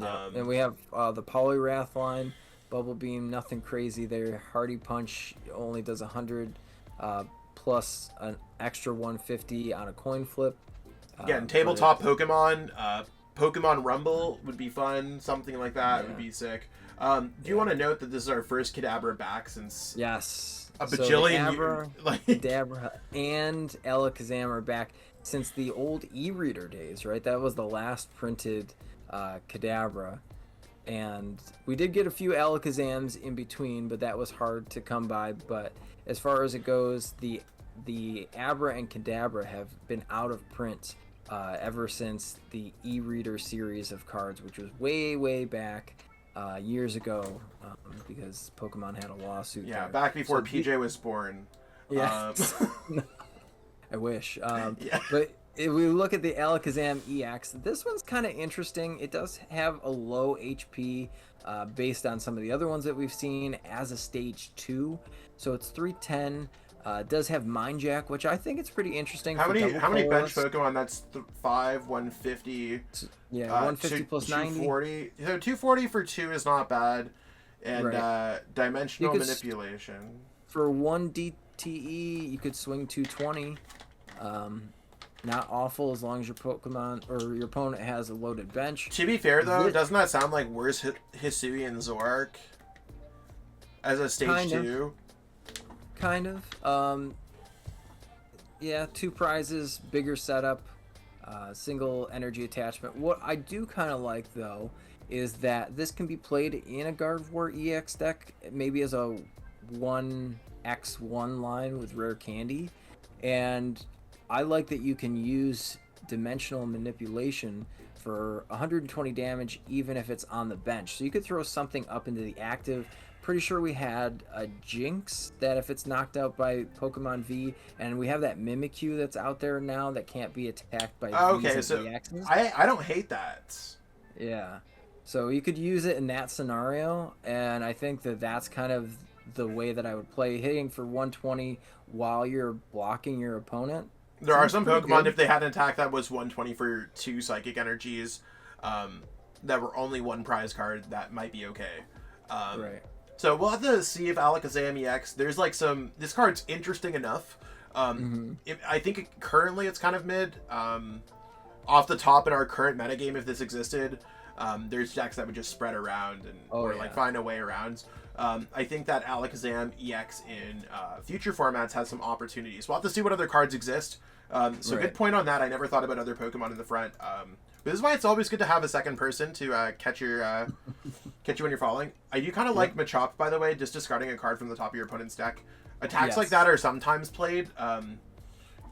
Speaker 2: Yeah. And we have the Poliwrath line, Bubble Beam, nothing crazy there. Hardy Punch only does 100 plus an extra 150 on a coin flip.
Speaker 1: Yeah, and tabletop Pokemon, Pokemon Rumble would be fun. Something like that would be sick. Do you want to note that this is our first Kadabra back since a bajillion
Speaker 2: Kadabra and Alakazam are back since the old e-reader days, right? That was the last printed Kadabra. And we did get a few Alakazams in between, but that was hard to come by. But as far as it goes, the Abra and Kadabra have been out of print ever since the e-reader series of cards, which was way back years ago, because Pokemon had a lawsuit.
Speaker 1: Yeah, back before PJ was born.
Speaker 2: Yeah. I wish. But if we look at the Alakazam EX, this one's kind of interesting. It does have a low HP based on some of the other ones that we've seen as a stage 2. So it's 310. Does have Mind Jack, which I think it's pretty interesting.
Speaker 1: How many bench Pokemon? That's 5, 150.
Speaker 2: Yeah, 150 plus 90.
Speaker 1: 240. So 240 for 2 is not bad. And
Speaker 2: Right.
Speaker 1: dimensional manipulation.
Speaker 2: For 1 DTE, you could swing 220. Not awful as long as your Pokemon or your opponent has a loaded bench.
Speaker 1: To be fair, though, doesn't that sound like worse Hisui and Zork as a stage 2?
Speaker 2: Kind of. Yeah, 2 prizes, bigger setup, single energy attachment. What I do kind of like, though, is that this can be played in a Gardevoir EX deck, maybe as a 1x1 line with Rare Candy. And I like that you can use dimensional manipulation for 120 damage even if it's on the bench. So you could throw something up into the active. Pretty sure we had a Jinx that if it's knocked out by Pokemon V, and we have that Mimikyu that's out there now that can't be attacked by Vs and EXs.
Speaker 1: I don't hate that.
Speaker 2: Yeah. So you could use it in that scenario, and I think that that's kind of the way that I would play, hitting for 120 while you're blocking your opponent.
Speaker 1: There are some Pokemon, if they had an attack that was 120 for 2 Psychic Energies, that were only 1 prize card, that might be okay.
Speaker 2: Right.
Speaker 1: So we'll have to see if Alakazam EX, there's like some, this card's interesting enough. I think currently it's kind of mid. Off the top in our current metagame, if this existed, there's decks that would just spread around and like find a way around. I think that Alakazam EX in future formats has some opportunities. We'll have to see what other cards exist. Good point on that. I never thought about other Pokemon in the front. But this is why it's always good to have a second person to catch you when you're falling. I do kind of like Machop, by the way, just discarding a card from the top of your opponent's deck. Attacks like that are sometimes played.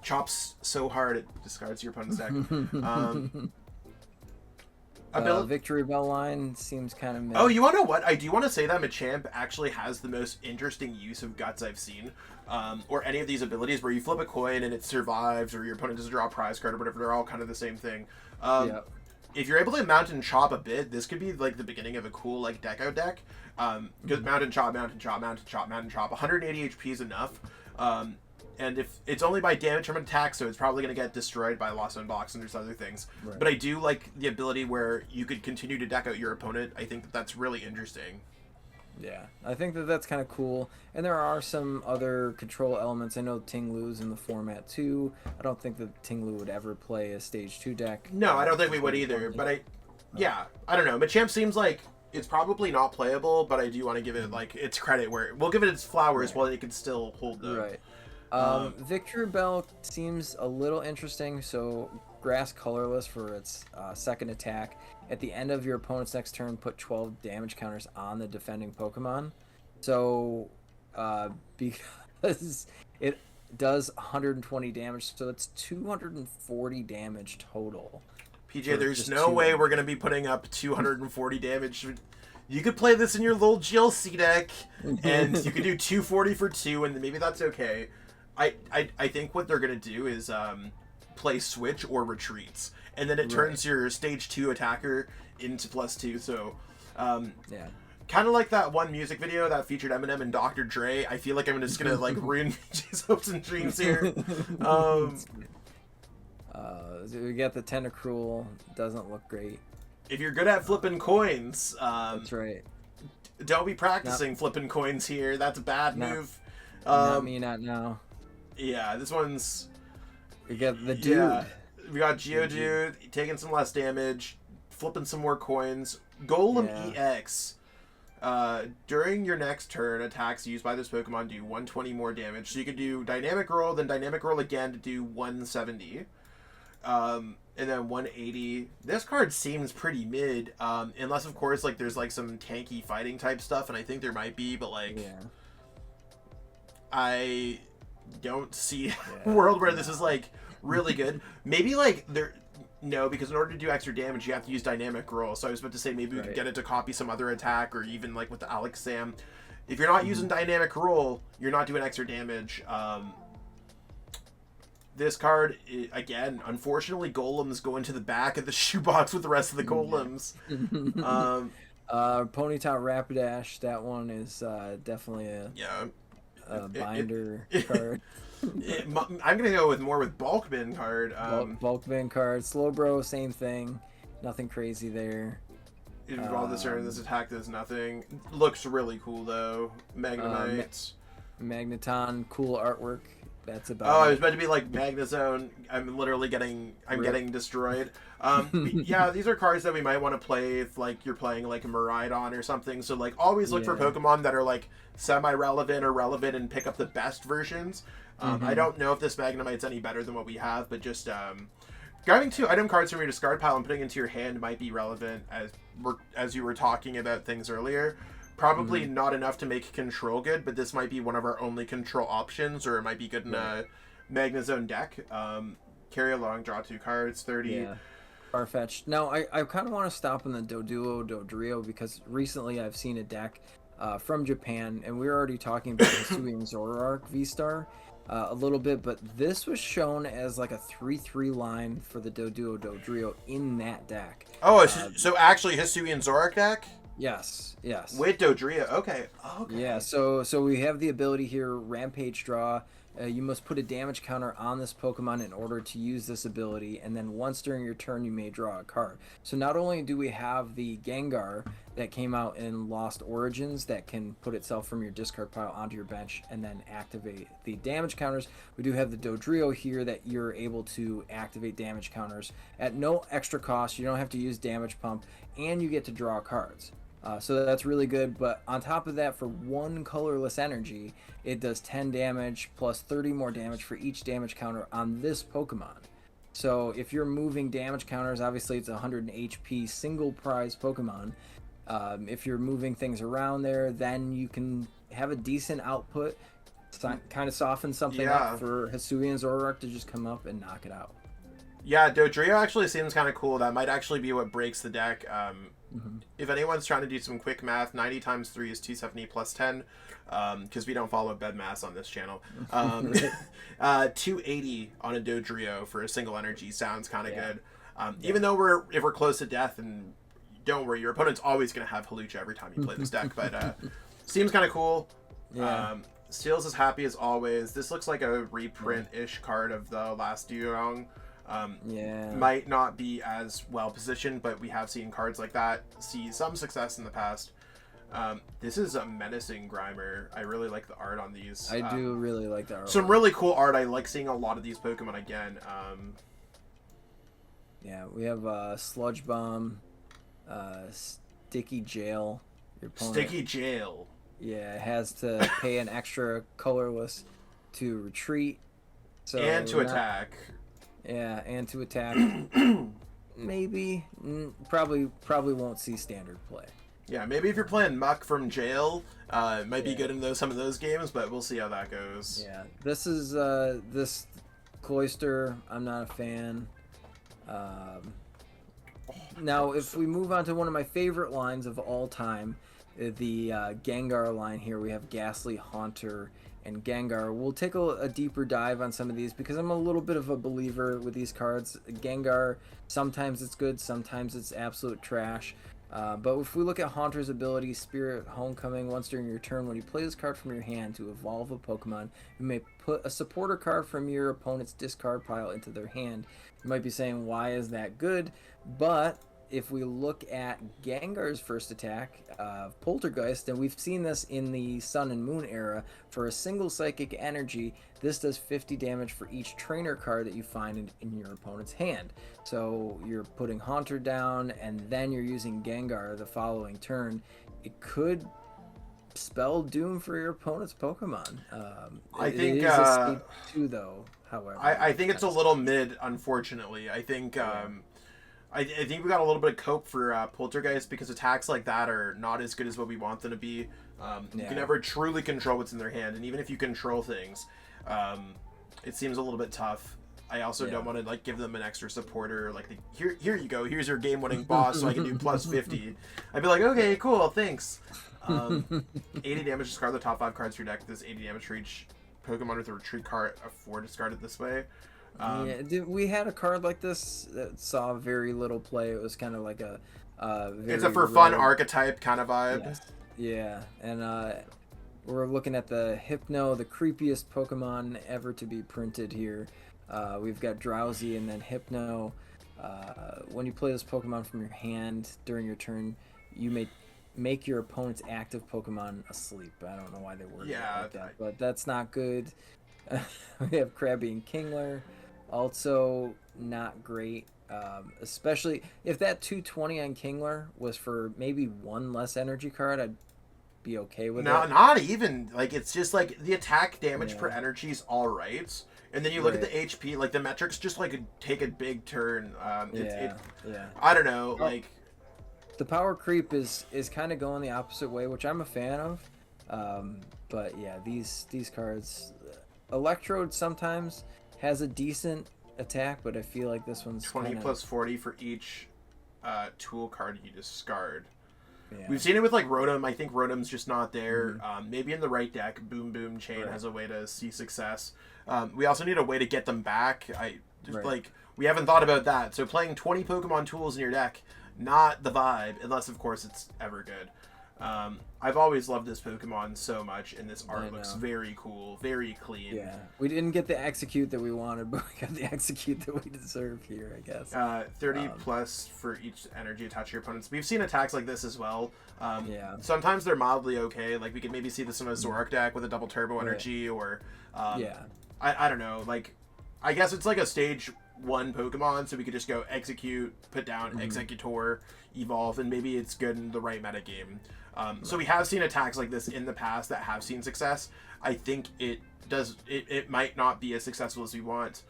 Speaker 1: Chop's so hard it discards your opponent's deck.
Speaker 2: Victory Bell line seems kind of mid.
Speaker 1: Oh, you want to know what? I do want to say that Machamp actually has the most interesting use of Guts I've seen. Or any of these abilities where you flip a coin and it survives, or your opponent doesn't draw a prize card or whatever. They're all kind of the same thing. If you're able to mount and chop a bit, this could be like the beginning of a cool like deco deck. Because mount and chop, mount and chop, mount and chop, mount and chop. 180 HP is enough. And if it's only by damage from an attack, so it's probably going to get destroyed by Lost Unbox, and there's other things. Right. But I do like the ability where you could continue to deck out your opponent. I think that that's really interesting.
Speaker 2: Yeah, I think that that's kind of cool. And there are some other control elements. I know Tinglu's in the format too. I don't think that Tinglu would ever play a stage 2 deck.
Speaker 1: No, I don't think we would either. But I don't know. Machamp seems like it's probably not playable, but I do want to give it like its credit where we'll give it its flowers while it can still hold the.
Speaker 2: Right. Victory Bell seems a little interesting. So grass colorless for its second attack. At the end of your opponent's next turn, put 12 damage counters on the defending Pokemon. So because it does 120 damage, so it's 240 damage total.
Speaker 1: PJ, there's no way we're going to be putting up 240 damage. You could play this in your little GLC deck, and you could do 240 for 2, and maybe that's okay. I think what they're going to do is play Switch or Retreats, and then it turns your stage 2 attacker into +2, so kind of like that one music video that featured Eminem and Dr. Dre. I feel like I'm just gonna like ruin PJ's hopes and dreams here.
Speaker 2: We got the Tentacruel, doesn't look great.
Speaker 1: If you're good at flipping coins,
Speaker 2: that's right.
Speaker 1: Don't be practicing flipping coins here. That's a bad move.
Speaker 2: Not me, not now.
Speaker 1: Yeah, this one's.
Speaker 2: We got the dude. Yeah.
Speaker 1: We got Geodude taking some less damage, flipping some more coins. Golem EX. During your next turn, attacks used by this Pokemon do 120 more damage. So you could do Dynamic Roll, then Dynamic Roll again to do 170. And then 180. This card seems pretty mid, unless of course like there's like some tanky fighting type stuff, and I think there might be, but like I don't see a world where this is like really good. Maybe like no, because in order to do extra damage, you have to use Dynamic Roll. So I was about to say maybe we could get it to copy some other attack, or even like with the Alakazam. If you're not using Dynamic Roll, you're not doing extra damage. This card, again, unfortunately, golems go into the back of the shoebox with the rest of the golems.
Speaker 2: Ponyta Rapidash, that one is definitely a binder card.
Speaker 1: I'm gonna go with more with bulk bin card.
Speaker 2: Bulk bin card. Slowbro, same thing. Nothing crazy there.
Speaker 1: All this turn, this attack does nothing. Looks really cool though. Magnemite.
Speaker 2: Magneton, cool artwork. That's about.
Speaker 1: Oh, I was about to be like Magnezone. I'm literally getting destroyed. Yeah, these are cards that we might want to play if like you're playing like a Miraidon or something. So like always look for Pokemon that are like semi-relevant or relevant and pick up the best versions. I don't know if this Magnemite's any better than what we have, but just grabbing 2 item cards from your discard pile and putting into your hand might be relevant as you were talking about things earlier. Probably not enough to make control good, but this might be one of our only control options, or it might be good in a Magnezone deck. Carry along, draw 2 cards, 30.
Speaker 2: Yeah. Farfetch'd. Now, I kind of want to stop on the Doduo, Dodrio, because recently I've seen a deck from Japan, and we were already talking about Hisuian Zoroark V-Star a little bit, but this was shown as like a 3/3 line for the Doduo, Dodrio in that deck.
Speaker 1: Oh, so actually Hisuian Zoroark deck?
Speaker 2: Yes.
Speaker 1: With Dodrio, okay.
Speaker 2: Yeah, so we have the ability here, Rampage draw. You must put a damage counter on this Pokemon in order to use this ability, and then once during your turn you may draw a card. So not only do we have the Gengar that came out in Lost Origins that can put itself from your discard pile onto your bench and then activate the damage counters, we do have the Dodrio here that you're able to activate damage counters at no extra cost. You don't have to use Damage Pump, and you get to draw cards. So that's really good, but on top of that, for 1 colorless energy, it does 10 damage plus 30 more damage for each damage counter on this Pokemon. So if you're moving damage counters, obviously it's 100 HP single prize Pokemon. If you're moving things around there, then you can have a decent output, kind of soften something up for Hisuian Zoroark to just come up and knock it out.
Speaker 1: Yeah, Dodrio actually seems kind of cool. That might actually be what breaks the deck. If anyone's trying to do some quick math, 90 times 3 is 270 plus 10, because we don't follow bed math on this channel. 280 on a Dodrio for a single energy sounds kind of good. Even though if we're close to death, and don't worry, your opponent's always going to have Hawlucha every time you play this deck, but seems kind of cool. Steel's as happy as always. This looks like a reprint-ish card of the last Duong. Might not be as well positioned, but we have seen cards like that see some success in the past. This is a menacing Grimer. I really like the art on these.
Speaker 2: I do really like the art.
Speaker 1: Some really cool art. I like seeing a lot of these Pokemon again.
Speaker 2: We have Sludge Bomb, Sticky Jail. Your opponent,
Speaker 1: Sticky Jail.
Speaker 2: Yeah, it has to pay an extra colorless to retreat.
Speaker 1: And to attack.
Speaker 2: Yeah, and to attack. Maybe. Probably won't see standard play.
Speaker 1: Yeah, maybe if you're playing Muck from Jail, it might be good in some of those games, but we'll see how that goes.
Speaker 2: Yeah, this is this Cloyster. I'm not a fan. Now, if we move on to one of my favorite lines of all time, the Gengar line here, we have Ghastly, Haunter, and Gengar. We'll take a deeper dive on some of these because I'm a little bit of a believer with these cards. Gengar, sometimes it's good, sometimes it's absolute trash. But if we look at Haunter's ability, Spirit Homecoming, once during your turn, when you play this card from your hand to evolve a Pokemon, you may put a supporter card from your opponent's discard pile into their hand. You might be saying, why is that good? But if we look at Gengar's first attack, Poltergeist, and we've seen this in the Sun and Moon era, for a single Psychic Energy, this does 50 damage for each trainer card that you find in your opponent's hand. So you're putting Haunter down, and then you're using Gengar the following turn. It could spell doom for your opponent's Pokemon.
Speaker 1: I think
Speaker 2: it is a speed 2, though, however.
Speaker 1: I think it's a little mid, unfortunately. I think... I think we got a little bit of cope for Poltergeist because attacks like that are not as good as what we want them to be. You can never truly control what's in their hand, and even if you control things, it seems a little bit tough. I also don't want to like give them an extra supporter. Like, here you go. Here's your game-winning boss, so I can do plus 50. I'd be like, okay, cool, thanks. 80 damage. Discard the top 5 cards of your deck. This 80 damage for each Pokemon with a retreat card of 4 discarded this way.
Speaker 2: Yeah, we had a card like this that saw very little play. It was kind of like a
Speaker 1: It's a for fun archetype kind of vibe.
Speaker 2: Yes. Yeah, and we're looking at the Hypno, the creepiest Pokemon ever to be printed here. We've got Drowsy and then Hypno. When you play this Pokemon from your hand during your turn, you may make your opponent's active Pokemon asleep. I don't know why they worded it like that, but that's not good. We have Krabby and Kingler. Also not great. Especially if that 220 on Kingler was for maybe one less energy card, I'd be okay with it.
Speaker 1: Not even. Like, it's just like the attack damage per energy is all right. And then you look at the HP, like the metrics just like take a big turn. I don't know, like
Speaker 2: the power creep is kind of going the opposite way, which I'm a fan of. But yeah, these cards, Electrode sometimes has a decent attack, but I feel like this one's
Speaker 1: 20 plus 40 for each tool card you discard. Yeah. We've seen it with like Rotom. I think Rotom's just not there. Maybe in the right deck, Boom Boom Chain has a way to see success. We also need a way to get them back. Like, we haven't thought about that. So playing 20 Pokemon tools in your deck, not the vibe, unless of course it's ever good. I've always loved this Pokemon so much, and this art looks very cool, very clean.
Speaker 2: Yeah, we didn't get the execute that we wanted, but we got the execute that we deserve here, I guess.
Speaker 1: 30 plus for each energy attached to your opponents. We've seen attacks like this as well. Sometimes they're mildly okay. Like, we could maybe see this in a Zoroark deck with a double turbo energy, or I don't know. Like, I guess it's like a stage 1 Pokemon, so we could just go execute, put down Executor, evolve, and maybe it's good in the right meta game. So we have seen attacks like this in the past that have seen success. I think it might not be as successful as we want.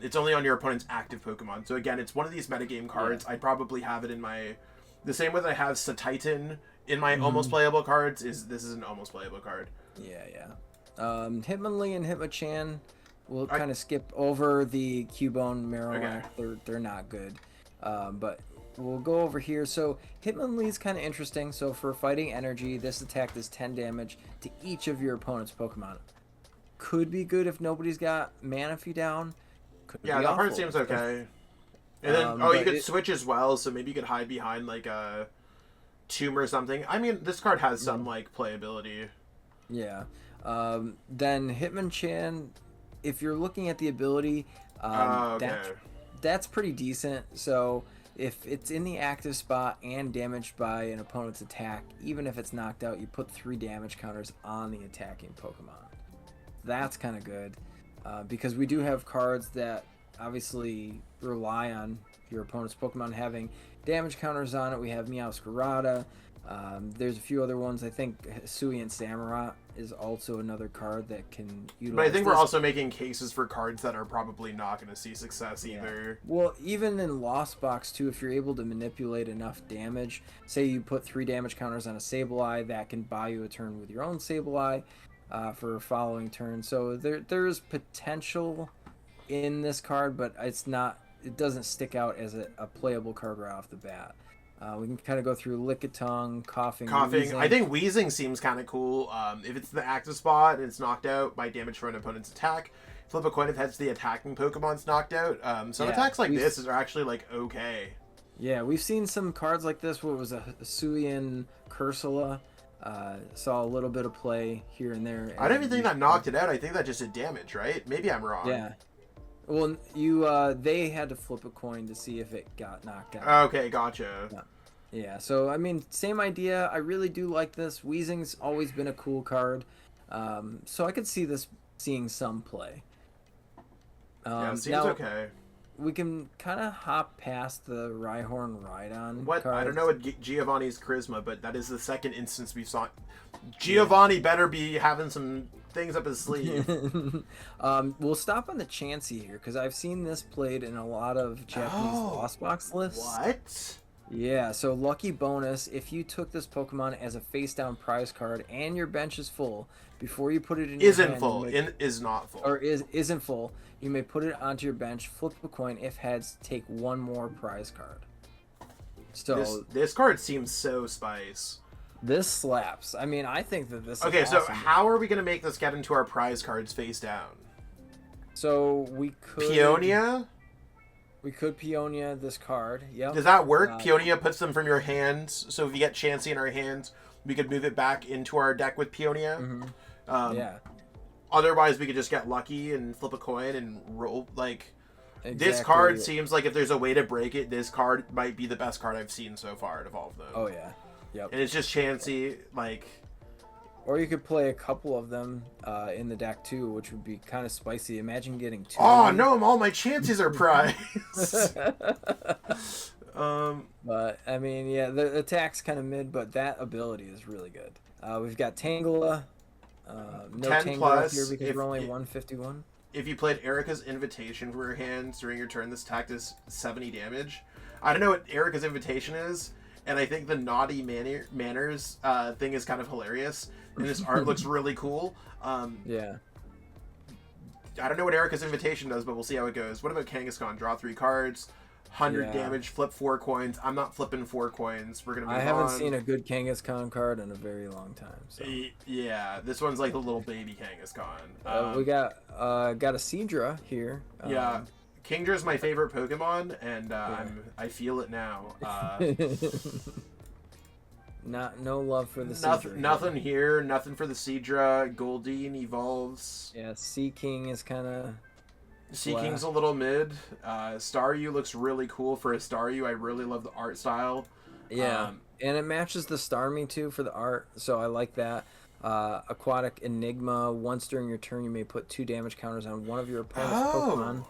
Speaker 1: It's only on your opponent's active Pokemon. So again, it's one of these metagame cards. I'd probably have it in my... The same way that I have Satitan in my almost playable cards, this is an almost playable card.
Speaker 2: Yeah. Hitmonlee and Hitmonchan, we'll kind of skip over the Cubone, Marowak. They're not good. But we'll go over here. So Hitmonlee's kind of interesting. So for fighting energy, this attack does 10 damage to each of your opponent's Pokemon. Could be good if nobody's got Manaphy down. Could
Speaker 1: that part seems okay. And then, you could switch as well, so maybe you could hide behind like a Tomb or something. I mean, this card has some like playability.
Speaker 2: Yeah. Then Hitmonchan, if you're looking at the ability, that's pretty decent. So if it's in the active spot and damaged by an opponent's attack, even if it's knocked out, you put 3 damage counters on the attacking Pokemon. That's kind of good, because we do have cards that obviously rely on your opponent's Pokemon having damage counters on it. We have Meowscarada. There's a few other ones. I think Hisuian Samurott is also another card that can utilize.
Speaker 1: But I think we're also making cases for cards that are probably not going to see success either.
Speaker 2: Well, even in Lost Box too, if you're able to manipulate enough damage, say you put 3 damage counters on a Sableye, that can buy you a turn with your own Sableye for a following turn. So there's potential in this card, but it doesn't stick out as a playable card right off the bat. We can kind of go through Lickitung, Coughing. Wheezing.
Speaker 1: I think Wheezing seems kind of cool. If it's the active spot and it's knocked out by damage from an opponent's attack, flip a coin if that's the attacking Pokemon's knocked out. Some attacks like this are actually like okay.
Speaker 2: Yeah, we've seen some cards like this. What was a Hisuian Cursula? Saw a little bit of play here and there.
Speaker 1: I don't even think that knocked it out. I think that just did damage, right? Maybe I'm wrong.
Speaker 2: Yeah. Well, they had to flip a coin to see if it got knocked out.
Speaker 1: Okay, gotcha.
Speaker 2: Yeah, so, I mean, same idea. I really do like this. Weezing's always been a cool card. So I could see this seeing some play.
Speaker 1: Seems okay.
Speaker 2: We can kind of hop past the Rhyhorn Rhydon
Speaker 1: cards.
Speaker 2: I
Speaker 1: don't know what Giovanni's charisma, but that is the second instance we saw. Giovanni better be having some things up his sleeve.
Speaker 2: We'll stop on the Chansey here, because I've seen this played in a lot of Japanese Lost Box lists.
Speaker 1: What?
Speaker 2: Yeah, so lucky bonus, if you took this Pokemon as a face-down prize card and your bench is full, before you put it in your hand...
Speaker 1: Is not full.
Speaker 2: Or isn't full, you may put it onto your bench, flip a coin, if heads, take 1 more prize card. So
Speaker 1: this card seems so spice.
Speaker 2: This slaps. I mean, I think that this is
Speaker 1: so
Speaker 2: awesome.
Speaker 1: How are we going to make this get into our prize cards face down?
Speaker 2: So we could
Speaker 1: Peonia.
Speaker 2: We could Peonia this card. Yep.
Speaker 1: Does that work? Peonia puts them from your hands. So if you get Chansey in our hands, we could move it back into our deck with Peonia.
Speaker 2: Yeah.
Speaker 1: Otherwise, we could just get lucky and flip a coin and roll. Like,
Speaker 2: Exactly.
Speaker 1: this card seems like if there's a way to break it, this card might be the best card I've seen so far at Evolve, though.
Speaker 2: Oh, yeah. Yep.
Speaker 1: And it's just Chansey, like...
Speaker 2: Or you could play a couple of them in the deck, too, which would be kind of spicy. Imagine getting 2.
Speaker 1: Oh, no, all my chances are prized!
Speaker 2: But, I mean, yeah, the attack's kind of mid, but that ability is really good. We've got Tangela. No
Speaker 1: 10
Speaker 2: Tangela
Speaker 1: plus,
Speaker 2: here because we're only 151.
Speaker 1: If you played Erica's Invitation from your hands during your turn, this attack does 70 damage. I don't know what Erica's Invitation is, and I think the naughty manners thing is kind of hilarious, and this art looks really cool.
Speaker 2: Yeah.
Speaker 1: I don't know what Erica's Invitation does, but we'll see how it goes. What about Kangaskhan? Draw 3 cards, 100 damage, flip 4 coins. I'm not flipping 4 coins. We're going to move on.
Speaker 2: I haven't seen a good Kangaskhan card in a very long time. So.
Speaker 1: Yeah, this one's like the little baby Kangaskhan.
Speaker 2: We got a Seadra here.
Speaker 1: Yeah. Kingdra's my favorite Pokemon, and I feel it now.
Speaker 2: No love for the Seadra.
Speaker 1: Nothing here. Nothing for the Seadra. Goldeen evolves.
Speaker 2: Yeah, Sea King is kind of...
Speaker 1: Sea King's a little mid. Staryu looks really cool for a Staryu. I really love the art style.
Speaker 2: Yeah, and it matches the Starmie too for the art, so I like that. Aquatic Enigma. Once during your turn, you may put 2 damage counters on one of your opponent's Pokemon.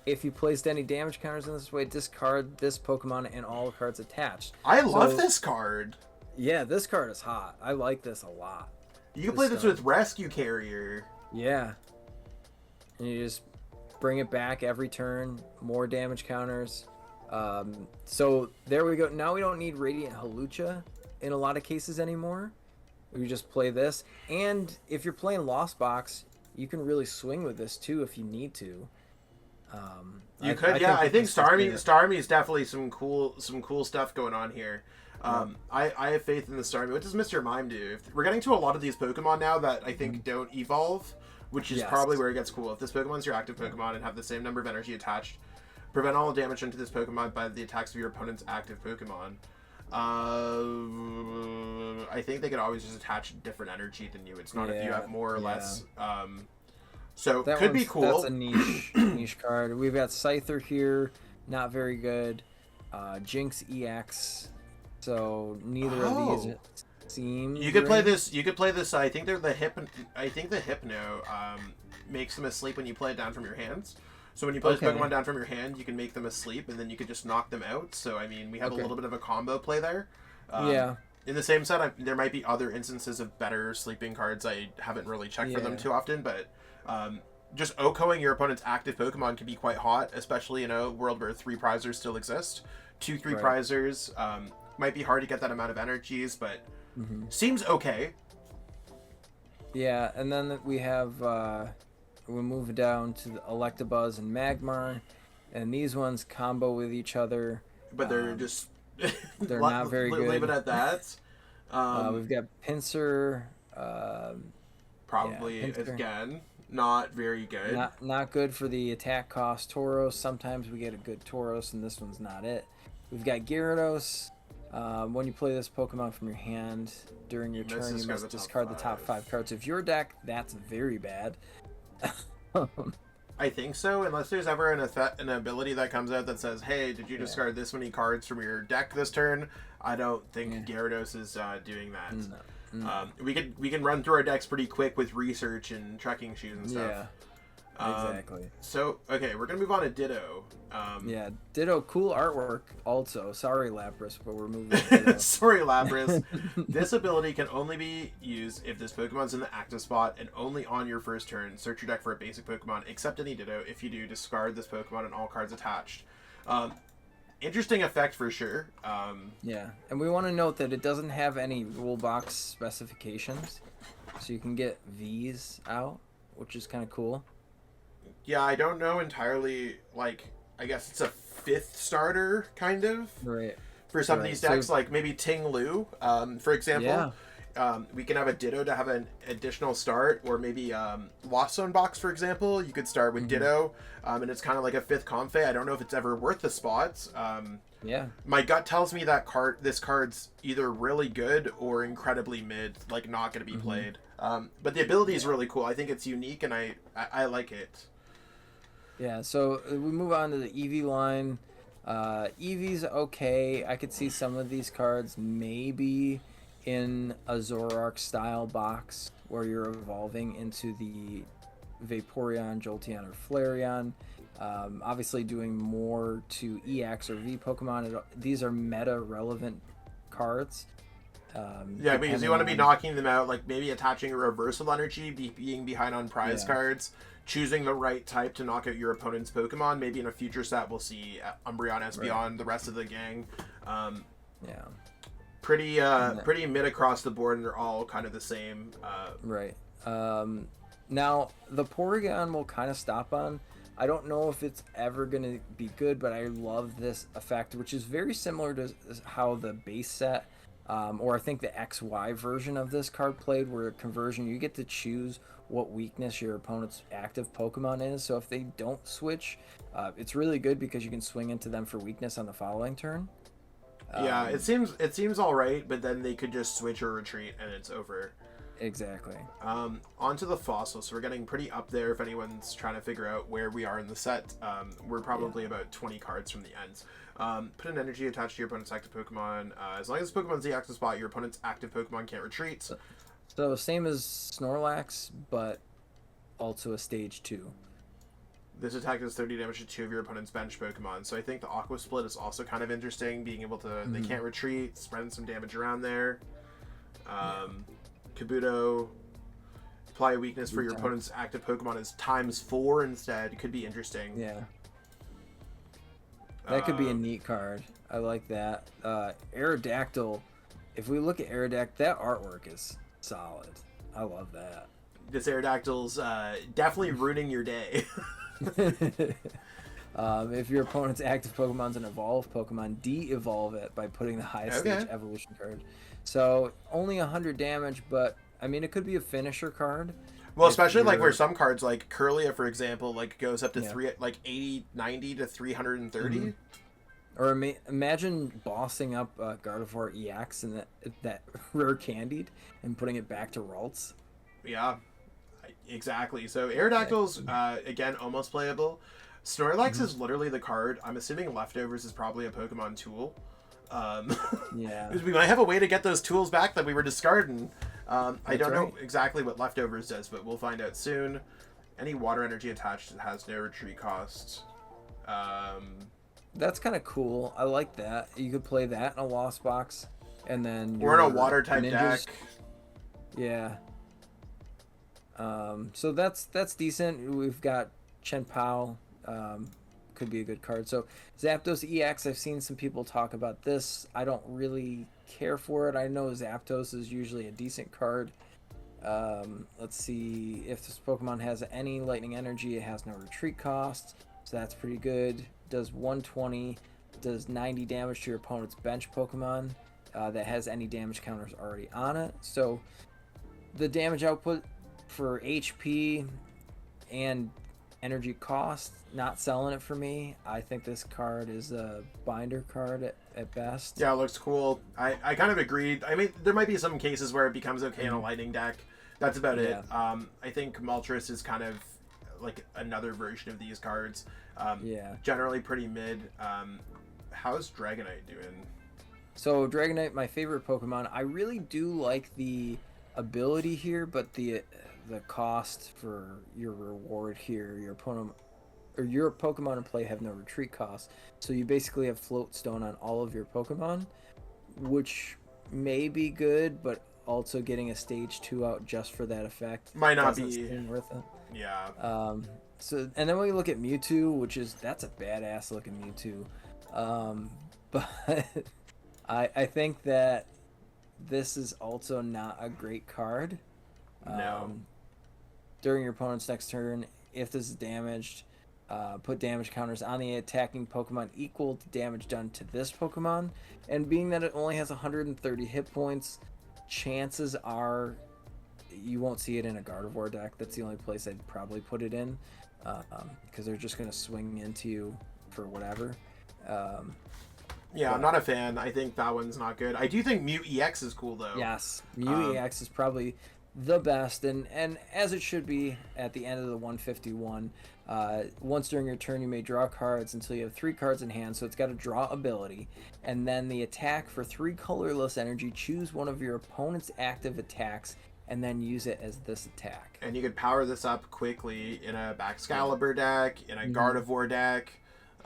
Speaker 2: If you placed any damage counters in this way, discard this Pokemon and all the cards attached.
Speaker 1: I love this card.
Speaker 2: Yeah, this card is hot. I like this a lot.
Speaker 1: You can play this with Rescue Carrier.
Speaker 2: Yeah. And you just bring it back every turn. More damage counters. So there we go. Now we don't need Radiant Hawlucha in a lot of cases anymore. We just play this. And if you're playing Lost Box, you can really swing with this too if you need to.
Speaker 1: I think Starmie is definitely some cool stuff going on here. I have faith in the Starmie. What does Mr. Mime do? We're getting to a lot of these Pokemon now that I think don't evolve, which is probably where it gets cool. If this Pokemon's your active Pokemon and have the same number of energy attached, prevent all damage into this Pokemon by the attacks of your opponent's active Pokemon. I think they could always just attach different energy than you. It's not if you have more or less. So that could be cool.
Speaker 2: That's a niche card. We've got Scyther here, not very good. Jinx EX. So neither of these seem.
Speaker 1: You could play this. You could play this. I think they're the I think the Hypno makes them asleep when you play it down from your hands. So when you play this Pokemon down from your hand, you can make them asleep, and then you could just knock them out. So I mean, we have a little bit of a combo play there. In the same set, there might be other instances of better sleeping cards. I haven't really checked for them too often, but just OHKOing your opponent's active Pokemon can be quite hot, especially in a world where 3 prizers still exist. 2-3 prizers might be hard to get that amount of energies, but seems okay.
Speaker 2: Yeah, and then we have we move down to the Electabuzz and Magmar, and these ones combo with each other.
Speaker 1: But they're just
Speaker 2: they're not very good.
Speaker 1: Leave it at that.
Speaker 2: We've got Pinsir.
Speaker 1: Probably again. Not very good.
Speaker 2: Not good for the attack cost. Tauros. Sometimes we get a good Tauros, and this one's not it. We've got Gyarados. When you play this Pokemon from your hand during your turn, you must discard the top 5 cards of your deck. That's very bad.
Speaker 1: I think so, unless there's ever an ability that comes out that says, "Hey, did you discard this many cards from your deck this turn?" I don't think Gyarados is doing that. No. We can run through our decks pretty quick with research and trekking shoes and stuff.
Speaker 2: Exactly.
Speaker 1: So, okay, we're going to move on to Ditto.
Speaker 2: Ditto, cool artwork also. Sorry, Lapras, but we're moving to Ditto.
Speaker 1: Sorry, Lapras. This ability can only be used if this Pokemon's in the active spot and only on your first turn. Search your deck for a basic Pokemon, except any Ditto. If you do, discard this Pokemon and all cards attached. Interesting effect for sure.
Speaker 2: And we want to note that it doesn't have any rule box specifications, so you can get V's out, which is kind of cool.
Speaker 1: Yeah, I don't know entirely, like, I guess it's a 5th starter, kind of.
Speaker 2: Right.
Speaker 1: For some of these decks, like maybe Ting Lu, for example. we can have a Ditto to have an additional start, or maybe Lost Zone box, for example. You could start with Ditto, and it's kind of like a 5th Comfey. I don't know if it's ever worth the spots.
Speaker 2: Yeah.
Speaker 1: My gut tells me that this card's either really good or incredibly mid, like not going to be played. But the ability is really cool. I think it's unique, and I like it.
Speaker 2: Yeah, so we move on to the Eevee line. Eevee's okay. I could see some of these cards maybe in a Zoroark style box where you're evolving into the Vaporeon, Jolteon, or Flareon. Obviously doing more to EX or V Pokemon. These are meta relevant cards.
Speaker 1: Yeah, because you want to be knocking them out, like maybe attaching a reversal energy, being behind on prize cards, choosing the right type to knock out your opponent's Pokemon. Maybe in a future set we'll see Umbreon, Espeon, the rest of the gang. Pretty mid across the board, and they're all kind of the same.
Speaker 2: Right. Now, the Porygon will kind of stop on. I don't know if it's ever going to be good, but I love this effect, which is very similar to how the base set, or I think the XY version of this card played, where conversion, you get to choose what weakness your opponent's active Pokemon is. So if they don't switch, it's really good because you can swing into them for weakness on the following turn.
Speaker 1: Yeah, it seems all right, but then they could just switch or retreat, and it's over.
Speaker 2: Exactly.
Speaker 1: Onto the fossil. So we're getting pretty up there if anyone's trying to figure out where we are in the set. We're probably about 20 cards from the end. Put an energy attached to your opponent's active Pokemon. As long as this Pokemon's the active spot, your opponent's active Pokemon can't retreat.
Speaker 2: So same as Snorlax, but also a stage 2.
Speaker 1: This attack does 30 damage to 2 of your opponent's bench Pokemon. So I think the Aqua Split is also kind of interesting, being able to, they can't retreat, spreading some damage around there. Kabuto, apply a weakness for your opponent's active Pokemon is ×4 instead. Could be interesting.
Speaker 2: Yeah. That could be a neat card. I like that. Aerodactyl, if we look at Aerodactyl, that artwork is solid. I love that.
Speaker 1: This Aerodactyl's definitely ruining your day.
Speaker 2: If your opponent's active Pokemon's an evolved Pokemon, de-evolve it by putting the highest stage evolution card. So only 100 damage, but I mean it could be a finisher card.
Speaker 1: Well, especially like where some cards like Curlia, for example, like goes up to 80, 90 to 330.
Speaker 2: Or imagine bossing up Gardevoir EX and that rare candied and putting it back to Ralts.
Speaker 1: Yeah, exactly. So Aerodactyl's again almost playable. Snorlax is literally the card. I'm assuming Leftovers is probably a Pokemon tool. We might have a way to get those tools back that we were discarding. I don't know exactly what Leftovers does, but we'll find out soon. Any water energy attached has no retreat cost.
Speaker 2: That's kind of cool. I like that. You could play that in a Lost Box, and then
Speaker 1: or in a water type deck.
Speaker 2: Yeah. So that's decent. We've got Chenpao. Could be a good card. So Zapdos EX, I've seen some people talk about this. I don't really care for it. I know Zapdos is usually a decent card. Let's see, if this Pokemon has any lightning energy, it has no retreat cost, so that's pretty good. Does 120, does 90 damage to your opponent's bench Pokemon that has any damage counters already on it. So the damage output for HP and energy cost, not selling it for me. I think this card is a binder card at best.
Speaker 1: Yeah, it looks cool. I kind of agreed. I mean, there might be some cases where it becomes okay in a lightning deck. That's about it. I think Moltres is kind of like another version of these cards. Generally pretty mid. How's Dragonite doing? So
Speaker 2: Dragonite, my favorite Pokemon. I really do like the ability here, but the cost for your reward here, your opponent or your Pokemon in play have no retreat cost, so you basically have Float Stone on all of your Pokemon, which may be good, but also getting a stage 2 out just for that effect
Speaker 1: might not be
Speaker 2: worth it.
Speaker 1: Yeah.
Speaker 2: So, and then when we look at Mewtwo, that's a badass looking Mewtwo, but I think that this is also not a great card.
Speaker 1: No.
Speaker 2: During your opponent's next turn, if this is damaged, put damage counters on the attacking Pokemon equal to damage done to this Pokemon. And being that it only has 130 hit points, chances are you won't see it in a Gardevoir deck. That's the only place I'd probably put it in, because they're just going to swing into you for whatever.
Speaker 1: Yeah, I'm not a fan. I think that one's not good. I do think Mew EX is cool, though.
Speaker 2: Yes, Mew EX is probably the best, and as it should be at the end of the 151. Once during your turn, you may draw cards until you have 3 cards in hand, so it's got a draw ability. And then the attack for 3 colorless energy, choose one of your opponent's active attacks, and then use it as this attack.
Speaker 1: And you could power this up quickly in a Baxcalibur deck, in a Gardevoir deck,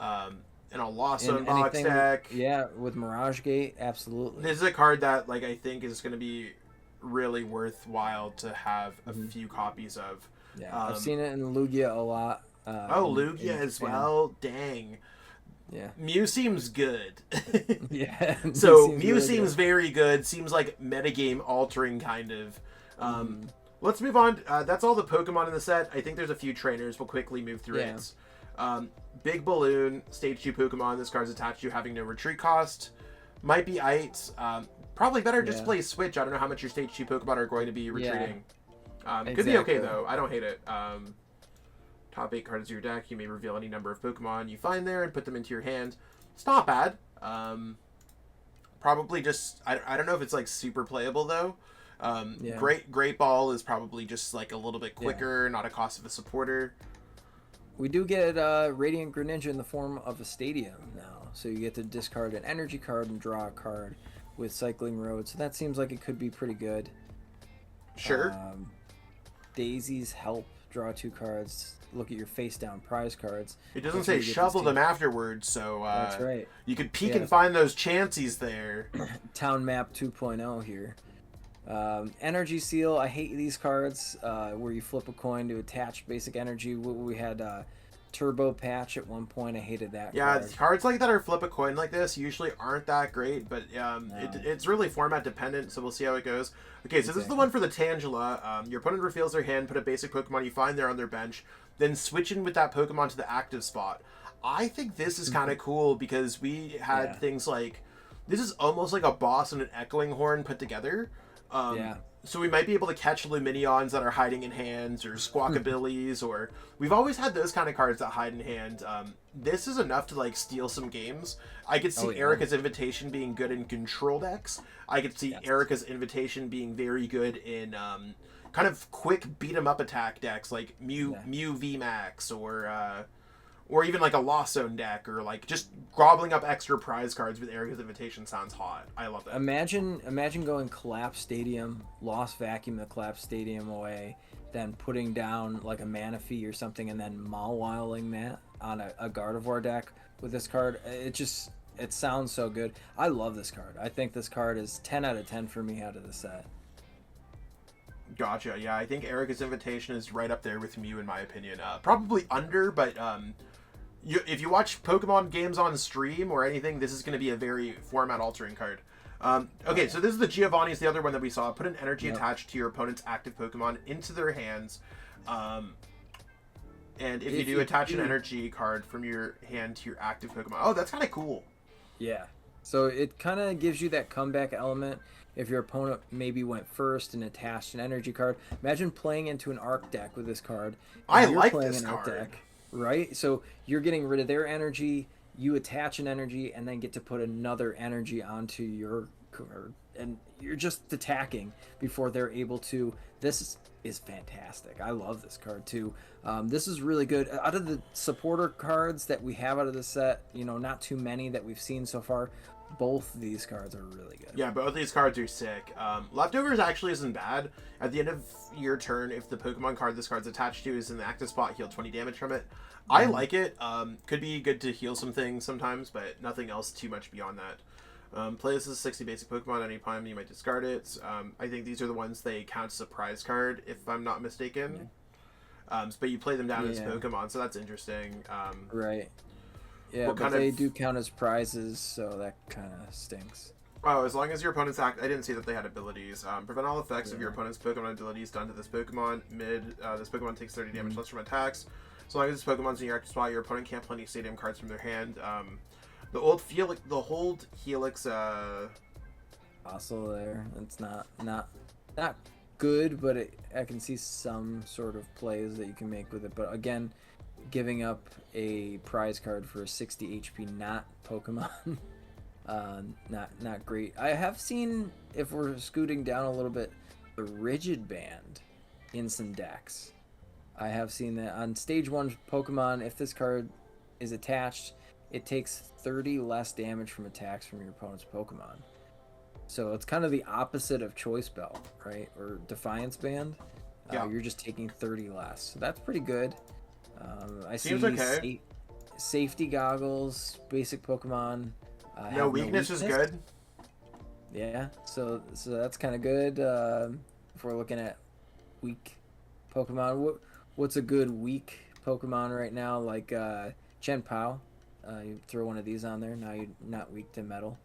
Speaker 1: in a Lawson box deck.
Speaker 2: Yeah, with Mirage Gate, absolutely.
Speaker 1: This is a card that, like, I think is going to be really worthwhile to have a few copies of.
Speaker 2: Yeah, I've seen it in Lugia a lot.
Speaker 1: Lugia as well? Dang.
Speaker 2: Yeah.
Speaker 1: Mew seems good.
Speaker 2: Yeah.
Speaker 1: So Mew seems very good. Seems like metagame altering kind of. Let's move on. That's all the Pokemon in the set. I think there's a few trainers. We'll quickly move through it. Big Balloon, Stage 2 Pokemon. This card's attached to having no retreat cost. Might be Ite. Probably better just to play Switch. I don't know how much your Stage 2 Pokemon are going to be retreating. Could be okay, though. I don't hate it. Top 8 cards of your deck. You may reveal any number of Pokemon you find there and put them into your hand. It's not bad. Probably just... I don't know if it's, like, super playable, though. Great Ball is probably just, like, a little bit quicker, not a cost of a supporter.
Speaker 2: We do get Radiant Greninja in the form of a stadium now. So you get to discard an energy card and draw a card with Cycling Road. So that seems like it could be pretty good.
Speaker 1: Sure.
Speaker 2: Daisies help draw 2 cards. Look at your face down prize cards.
Speaker 1: It doesn't say shuffle them afterwards, so
Speaker 2: that's right.
Speaker 1: You could peek and find those chances there.
Speaker 2: Town Map 2.0 here. Energy Seal, I hate these cards where you flip a coin to attach basic energy. We had Turbo Patch at one point. I hated that card.
Speaker 1: Cards like that or flip a coin like this usually aren't that great, but it's really format dependent, so we'll see how it goes. Okay, so this is the one for the Tangela. Your opponent reveals their hand, put a basic Pokemon you find there on their bench, then switch in with that Pokemon to the active spot. I think this is kind of cool because we had things like... This is almost like a boss and an Echoing Horn put together. So we might be able to catch Luminions that are hiding in hands, or Squawkabillies, or... We've always had those kind of cards that hide in hand. This is enough to, like, steal some games. I could see Erica's Invitation being good in control decks. I could see Erica's Invitation being very good in kind of quick beat-em-up attack decks, like Mew VMAX, or even like a Lost Zone deck, or like just gobbling up extra prize cards with Erica's Invitation sounds hot. I love that.
Speaker 2: Imagine going Collapse Stadium, Lost Vacuum the Collapse Stadium away, then putting down like a Manaphy or something, and then Mawwiling that on a Gardevoir deck with this card. It sounds so good. I love this card. I think this card is 10 out of 10 for me out of the set.
Speaker 1: Gotcha. Yeah, I think Erica's Invitation is right up there with Mew in my opinion. Probably under, but if you watch Pokemon games on stream or anything, this is going to be a very format-altering card. Okay, so this is the Giovanni's, the other one that we saw. Put an energy attached to your opponent's active Pokemon into their hands. And if you do, attach an energy card from your hand to your active Pokemon. Oh, that's kind of cool.
Speaker 2: Yeah. So it kind of gives you that comeback element. If your opponent maybe went first and attached an energy card. Imagine playing into an Arc deck with this card.
Speaker 1: I like this card. Deck,
Speaker 2: right? So you're getting rid of their energy, you attach an energy, and then get to put another energy onto your card. And you're just attacking before they're able to. This is fantastic. I love this card too. This is really good. Out of the supporter cards that we have out of the set, not too many that we've seen so far. Both of these cards are really good.
Speaker 1: Yeah, both of these cards are sick. Leftovers actually isn't bad. At the end of your turn, if the Pokemon card this card's attached to is in the active spot, heal 20 damage from it. I like it. Could be good to heal some things sometimes, but nothing else too much beyond that. Play this as a 60 basic Pokemon at any time, you might discard it. I think these are the ones they count as a prize card, if I'm not mistaken. But you play them down as Pokemon, so that's interesting.
Speaker 2: Right. Yeah, but they do count as prizes, so that kind of stinks.
Speaker 1: Oh, as long as your opponent's I didn't see that they had abilities. Prevent all effects of your opponent's Pokemon abilities done to this Pokemon. This Pokemon takes 30 damage less from attacks. So long as this Pokemon's in your active spot, your opponent can't play any stadium cards from their hand. The old Helix,
Speaker 2: fossil there. It's not good, but I can see some sort of plays that you can make with it. But again, giving up a prize card for a 60 HP not Pokemon, not great. I have seen, if we're scooting down a little bit, the Rigid Band in some decks. I have seen that on stage 1 Pokemon. If this card is attached, it takes 30 less damage from attacks from your opponent's Pokemon. So it's kind of the opposite of Choice Belt, right? Or Defiance Band.
Speaker 1: Yeah.
Speaker 2: You're just taking 30 less. So that's pretty good. I
Speaker 1: Seems
Speaker 2: see
Speaker 1: okay.
Speaker 2: Safety Goggles, basic Pokemon.
Speaker 1: No weakness is good.
Speaker 2: Yeah, so that's kind of good. If we're looking at weak Pokemon, what's a good weak Pokemon right now? Like Chen Pao. You throw one of these on there. Now you're not weak to metal.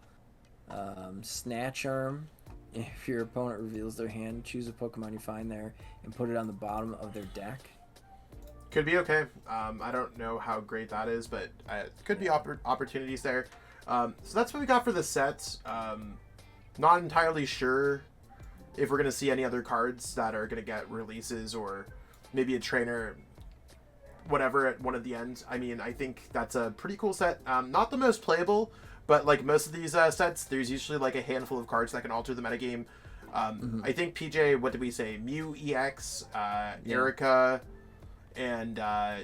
Speaker 2: Snatch Arm. If your opponent reveals their hand, choose a Pokemon you find there and put it on the bottom of their deck.
Speaker 1: Could be okay. I don't know how great that is, but could be opportunities there. So that's what we got for the sets. Not entirely sure if we're going to see any other cards that are going to get releases, or maybe a trainer, whatever, at one of the ends. I mean, I think that's a pretty cool set. Not the most playable, but like most of these sets, there's usually like a handful of cards that can alter the metagame. I think PJ, what did we say? Mew EX, Erica, and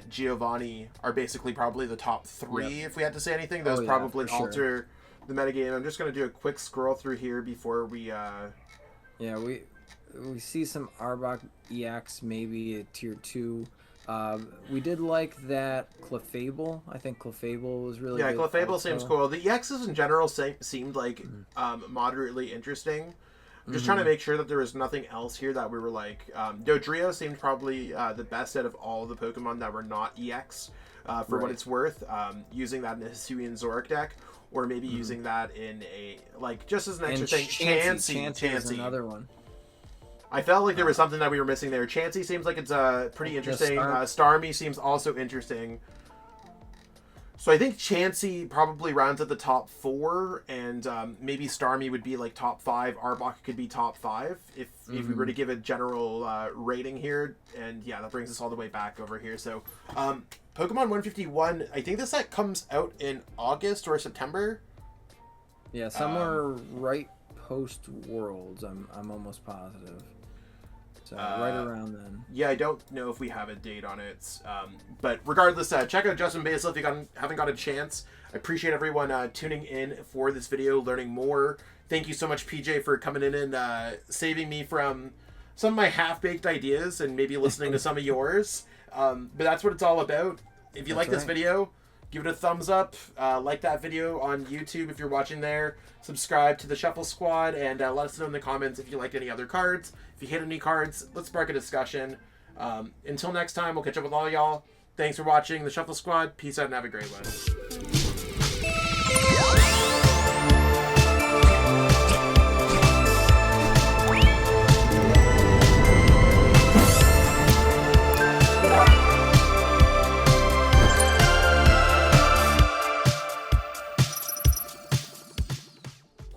Speaker 1: Giovanni are basically probably the top 3. If we had to say anything. Those probably alter the metagame. I'm just going to do a quick scroll through here before we...
Speaker 2: Yeah, we see some Arbok EX, maybe a tier 2. We did like that Clefable. I think Clefable was really good.
Speaker 1: Yeah, Clefable seems cool. The EXs in general seemed like moderately interesting. I'm just trying to make sure that there was nothing else here that we were like... Dodrio seemed probably the best out of all the Pokemon that were not EX, for what it's worth. Using that in a Hisuian Zoric deck, or maybe using that in a... like, just as an extra thing. Chansey
Speaker 2: is another one.
Speaker 1: I felt like there was something that we were missing there. Chansey seems like it's pretty interesting. Starmie seems also interesting. So I think Chansey probably rounds at the top 4, and maybe Starmie would be like top 5. Arbok could be top 5 if we were to give a general rating here. And yeah, that brings us all the way back over here. So Pokemon 151, I think this set comes out in August or September.
Speaker 2: Yeah, somewhere right post Worlds. I'm almost positive. So right around then.
Speaker 1: Yeah, I don't know if we have a date on it. But regardless, check out Justin Basil if you haven't got a chance. I appreciate everyone tuning in for this video, learning more. Thank you so much, PJ, for coming in and saving me from some of my half-baked ideas and maybe listening to some of yours. But that's what it's all about. If you like this video, give it a thumbs up. Like that video on YouTube if you're watching there. Subscribe to the Shuffle Squad, and let us know in the comments if you liked any other cards. If you hit any cards, let's spark a discussion. Until next time, we'll catch up with all y'all. Thanks for watching the Shuffle Squad. Peace out and have a great one.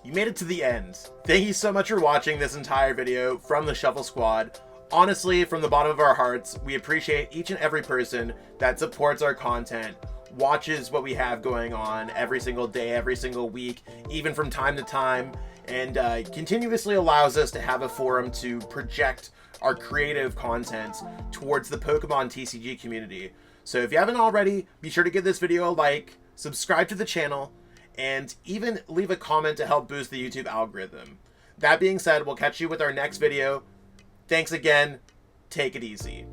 Speaker 1: You made it to the end. Thank you so much for watching this entire video from the Shuffle Squad. Honestly, from the bottom of our hearts, we appreciate each and every person that supports our content, watches what we have going on every single day, every single week, even from time to time, and continuously allows us to have a forum to project our creative content towards the Pokemon TCG community. So if you haven't already, be sure to give this video a like, subscribe to the channel, and even leave a comment to help boost the YouTube algorithm. That being said, we'll catch you with our next video. Thanks again. Take it easy.